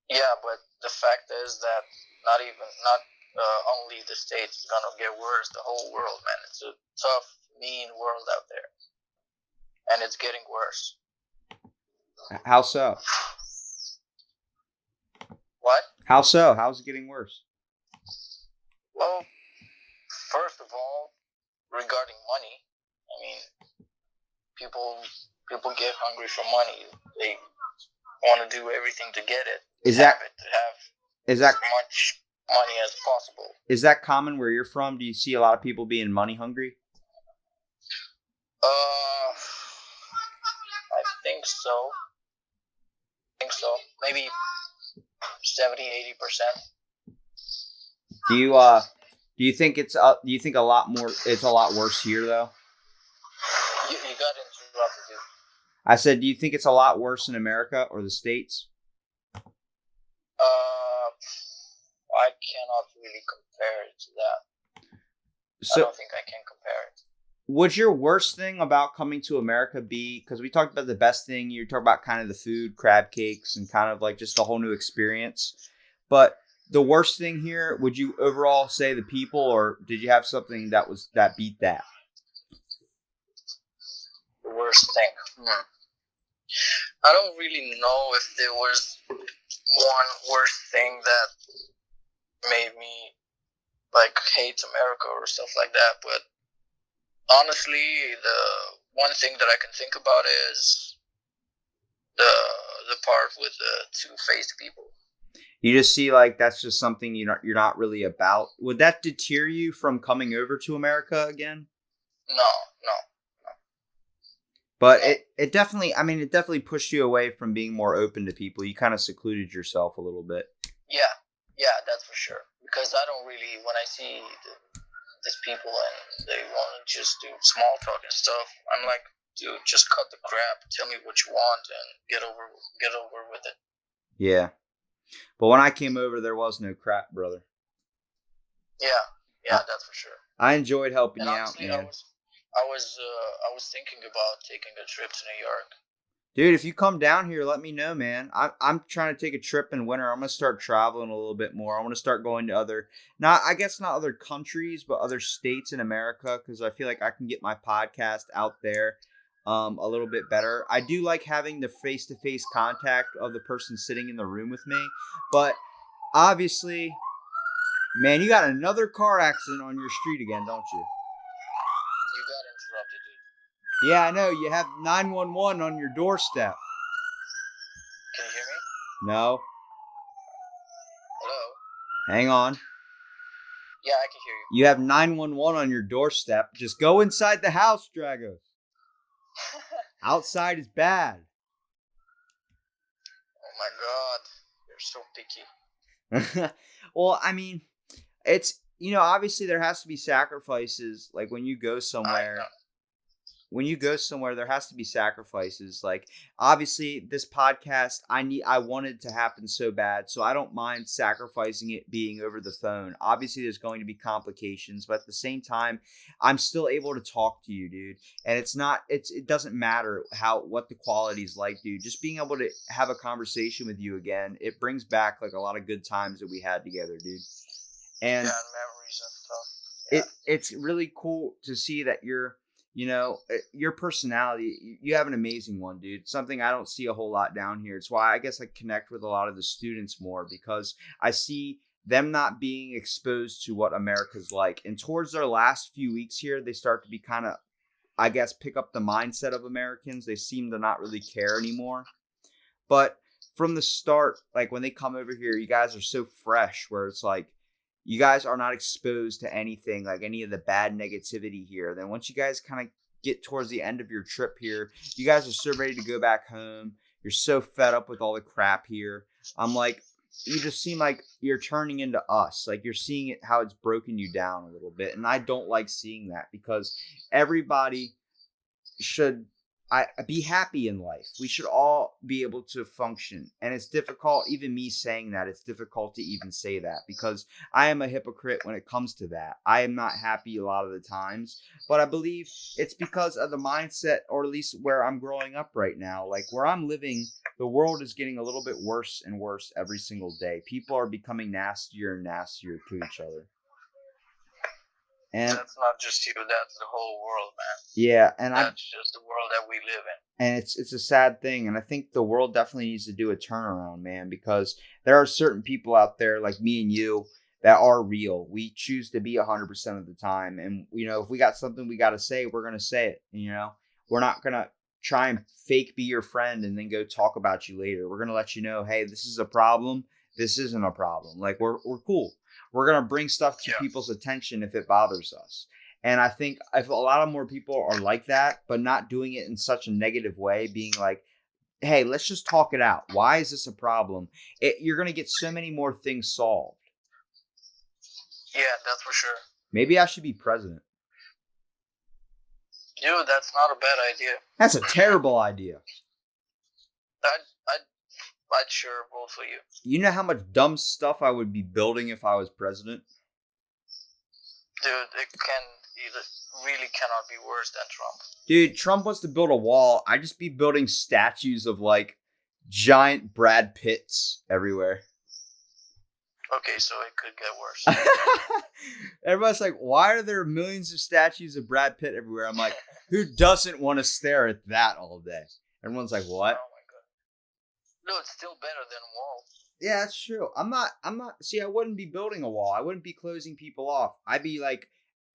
Yeah, but the fact is that not only the States is gonna get worse, the whole world, man. It's a tough, mean world out there. And it's getting worse. How so? What? How so? How's it getting worse? Well, first of all, regarding money, I mean, people get hungry for money. They want to do everything to get it. Is that as much money as possible? Is that common where you're from? Do you see a lot of people being money hungry? I think so. Maybe 70-80%. Do you think it's a lot more? It's a lot worse here though. You got interrupted, dude. I said, do you think it's a lot worse in America or the States? cannot really compare it to that. I So, don't think I can compare it. would your worst thing about coming to America be, because we talked about the best thing, you talked about kind of the food, crab cakes, and kind of like just a whole new experience. But the worst thing here, would you overall say the people, or did you have something that beat that? The worst thing. I don't really know if there was one worst thing that made me like hate America or stuff like that, but honestly, the one thing that I can think about is the part with the two-faced people. You just see like that's just something you're not really about. Would that deter you from coming over to America again? No. But it definitely pushed you away from being more open to people. You kind of secluded yourself a little bit. Yeah, that's for sure. Because I don't really, when I see these people and they want to just do small talk and stuff, I'm like, dude, just cut the crap. Tell me what you want and get over with it. Yeah. But when I came over, there was no crap, brother. Yeah, that's for sure. I enjoyed helping and you honestly, out, man. I was thinking about taking a trip to New York. Dude, if you come down here, let me know, man. I'm trying to take a trip in winter. I'm gonna start traveling a little bit more. I want to start going to not other countries, but other states in America, because I feel like I can get my podcast out there a little bit better. I do like having the face-to-face contact of the person sitting in the room with me, but obviously, man, you got another car accident on your street again, don't you? You got interrupted, dude. Yeah, I know. You have 911 on your doorstep. Can you hear me? No. Hello? Hang on. Yeah, I can hear you. You have 911 on your doorstep. Just go inside the house, Dragos. Outside is bad. Oh my god. You're so picky. Well, I mean, it's, obviously there has to be sacrifices. Like when you go somewhere, there has to be sacrifices. Like obviously this podcast, I wanted to happen so bad, so I don't mind sacrificing it being over the phone. Obviously there's going to be complications, but at the same time, I'm still able to talk to you, dude. And it doesn't matter what the quality is like, dude. Just being able to have a conversation with you again, it brings back like a lot of good times that we had together, dude. And memories and stuff. Yeah. It's really cool to see that your personality, you have an amazing one, dude. Something I don't see a whole lot down here. It's why I guess I connect with a lot of the students more, because I see them not being exposed to what America's like. And towards their last few weeks here, they start to be kind of, I guess, pick up the mindset of Americans. They seem to not really care anymore. But from the start, like when they come over here, you guys are so fresh, where it's like, you guys are not exposed to anything, like any of the bad negativity here. Then once you guys kind of get towards the end of your trip here, you guys are so ready to go back home. You're so fed up with all the crap here. I'm like, you just seem like you're turning into us. Like you're seeing it, how it's broken you down a little bit. And I don't like seeing that, because everybody should be happy in life. We should all be able to function. And it's difficult, even me saying that, it's difficult to even say that, because I am a hypocrite when it comes to that. I am not happy a lot of the times, but I believe it's because of the mindset, or at least where I'm growing up right now. Like where I'm living, the world is getting a little bit worse and worse every single day. People are becoming nastier and nastier to each other. And that's not just you, that's the whole world, man. Yeah, that's just the world that we live in. And it's a sad thing, and I think the world definitely needs to do a turnaround, man, because there are certain people out there like me and you that are real. We choose to be 100% of the time, and if we got something we got to say, we're gonna say it. We're not gonna try and fake be your friend and then go talk about you later. We're gonna let you know, hey, this is a problem. This isn't a problem. Like we're cool. We're going to bring stuff to people's attention if it bothers us. And I think if a lot of more people are like that, but not doing it in such a negative way, being like, hey, let's just talk it out. Why is this a problem? You're going to get so many more things solved. Yeah, that's for sure. Maybe I should be president. Dude, that's not a bad idea. That's a terrible idea. I'd sure vote for you. You know how much dumb stuff I would be building if I was president? Dude, it really cannot be worse than Trump. Dude, Trump wants to build a wall. I'd just be building statues of like giant Brad Pitts everywhere. Okay, so it could get worse. Everybody's like, why are there millions of statues of Brad Pitt everywhere? I'm like, who doesn't want to stare at that all day? Everyone's like, what? Oh my god. No, it's still better than walls. Yeah, that's true. I'm not, see, I wouldn't be building a wall. I wouldn't be closing people off. I'd be like,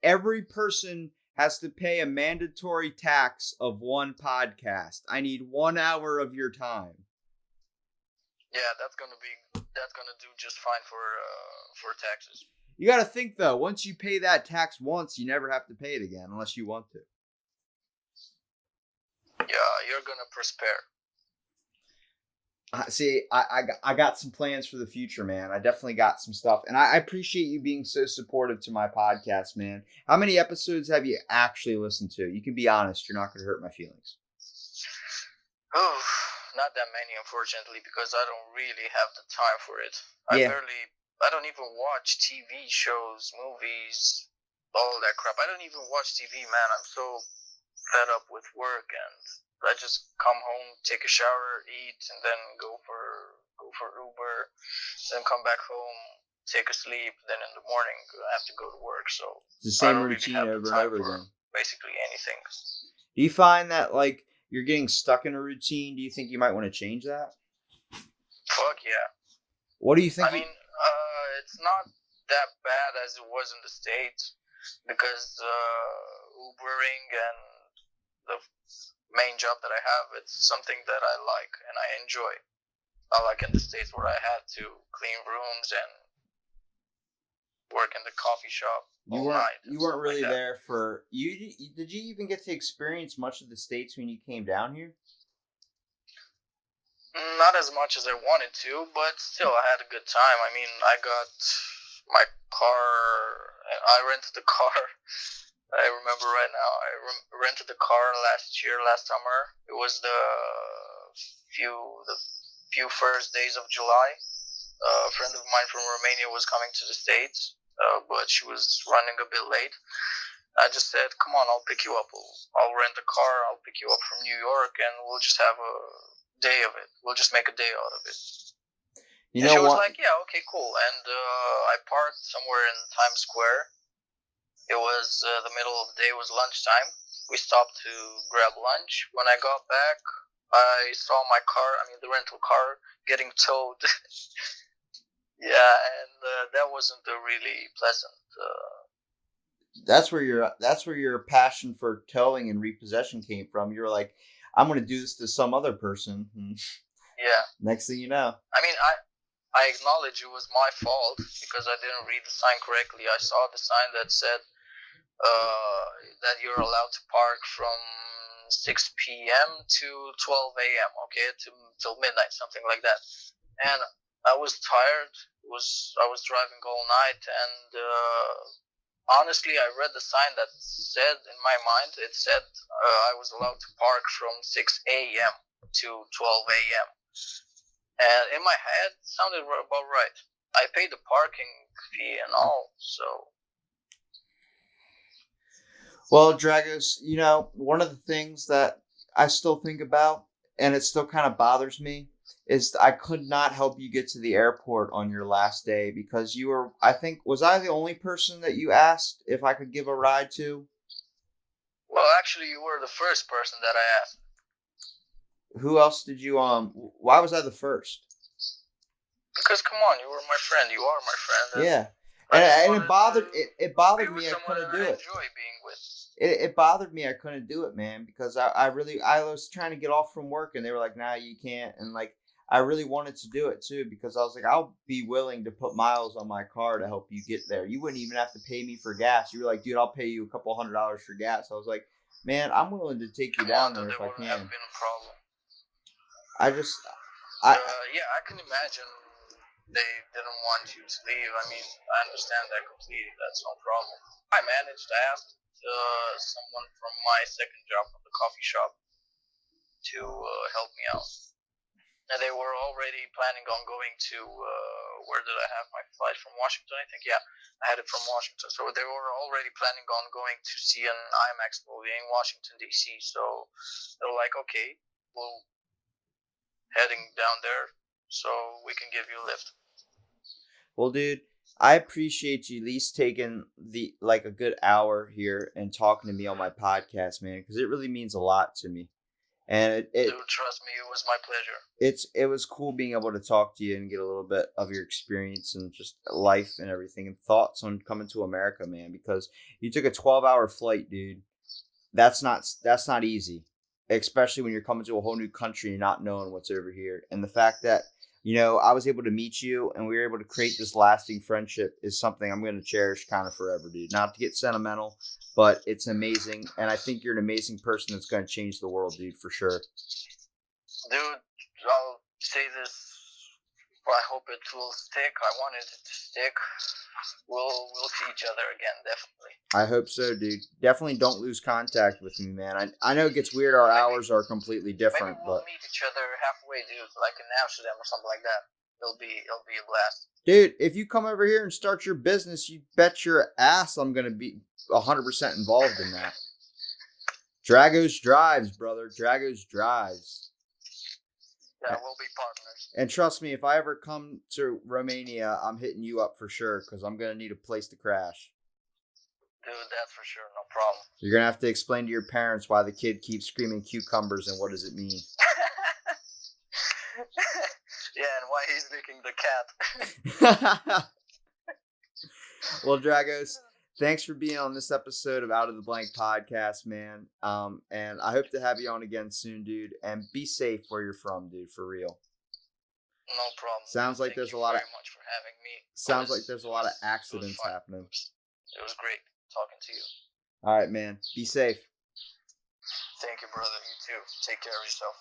every person has to pay a mandatory tax of one podcast. I need 1 hour of your time. Yeah, that's gonna do just fine for taxes. You got to think though. Once you pay that tax once, you never have to pay it again unless you want to. Yeah, you're gonna prosper. See, I got some plans for the future, man. I definitely got some stuff, and I appreciate you being so supportive to my podcast, man. How many episodes have you actually listened to? You can be honest. You're not going to hurt my feelings. Oh, not that many, unfortunately, because I don't really have the time for it. Yeah. I don't even watch TV shows, movies, all that crap. I don't even watch TV, man. I'm so fed up with work, and I just come home, take a shower, eat, and then go for Uber, then come back home, take a sleep, then in the morning I have to go to work. So it's the same I don't routine really have over the and time over for again. basically anything. Do you find that like you're getting stuck in a routine? Do you think you might want to change that? Fuck yeah. What do you think? I mean, it's not that bad as it was in the States because Ubering and the main job that I have, it's something that I like and I enjoy. Not like in the States where I had to clean rooms and work in the coffee shop all night. You weren't really like there for you. Did you even get to experience much of the States when you came down here? Not as much as I wanted to, but still I had a good time. I mean, I got my car, I rented the car. I remember right now, I rented the car last summer. It was the few first days of July. A friend of mine from Romania was coming to the States, but she was running a bit late. I just said, come on, I'll pick you up. I'll rent a car, I'll pick you up from New York, and we'll just have a day of it. We'll just make a day out of it. You and know she was what? like, yeah, okay, cool. And I parked somewhere in Times Square. It was the middle of the day, it was lunchtime. We stopped to grab lunch. When I got back, I saw my car, the rental car, getting towed. Yeah, and that wasn't a really pleasant. That's where your passion for towing and repossession came from. You were like, I'm going to do this to some other person. Yeah. Next thing you know. I acknowledge it was my fault because I didn't read the sign correctly. I saw the sign that said that you're allowed to park from 6 p.m. to 12 a.m. Okay, till midnight, something like that. And I was tired. I was driving all night, and honestly, I read the sign that said in my mind. It said I was allowed to park from 6 a.m. to 12 a.m. And in my head, it sounded about right. I paid the parking fee and all, so. Well, Dragos, one of the things that I still think about, and it still kind of bothers me, is I could not help you get to the airport on your last day because you were, was I the only person that you asked if I could give a ride to? Well, actually, you were the first person that I asked. Who else did you, why was I the first? Because, come on, you were my friend. You are my friend. Yeah. And it bothered me I couldn't do it. Enjoy being with. It bothered me I couldn't do it, man, because I was trying to get off from work and they were like, nah, you can't. And like, I really wanted to do it too because I was like, I'll be willing to put miles on my car to help you get there. You wouldn't even have to pay me for gas. You were like, dude, I'll pay you a couple $100 for gas. I was like, man, I'm willing to take you down there if I can. Have been a problem. Yeah, I can imagine they didn't want you to leave. I understand that completely. That's no problem. I managed to ask someone from my second job from the coffee shop to help me out. And they were already planning on going to where did I have my flight from Washington? I think I had it from Washington. So they were already planning on going to see an IMAX movie in Washington D.C. So they were like, okay, we'll heading down there, so we can give you a lift. Well, dude, I appreciate you at least taking a good hour here and talking to me on my podcast, man, because it really means a lot to me. And Dude, trust me, it was my pleasure. it was cool being able to talk to you and get a little bit of your experience and just life and everything and thoughts on coming to America, man, because you took a 12-hour flight, dude. That's not easy, especially when you're coming to a whole new country and not knowing what's over here. And the fact that, I was able to meet you and we were able to create this lasting friendship is something I'm going to cherish kind of forever, dude. Not to get sentimental, but it's amazing. And I think you're an amazing person that's going to change the world, dude, for sure. Dude, I'll say this. I hope it will stick. I want it to stick. We'll see each other again, definitely. I hope so, dude. Definitely don't lose contact with me, man. I know it gets weird. Our hours are completely different, maybe we'll but meet each other halfway, dude, like in Amsterdam or something like that. It'll be a blast. dude, if you come over here and start your business, you bet your ass I'm gonna be 100% involved in that. Dragos drives, brother. Dragos drives. Yeah, we'll be partners. And trust me, if I ever come to Romania, I'm hitting you up for sure because I'm gonna need a place to crash. Dude, that's for sure, no problem. You're gonna have to explain to your parents why the kid keeps screaming cucumbers and what does it mean. Yeah, and why he's licking the cat. Well, Dragos, thanks for being on this episode of Out of the Blank podcast, man. And I hope to have you on again soon, dude. And be safe where you're from, dude, for real. No problem. Sounds like there's a lot of. Thank you very much for having me. Sounds like there's a lot of accidents happening. It was great talking to you. All right, man. Be safe. Thank you, brother. You too. Take care of yourself.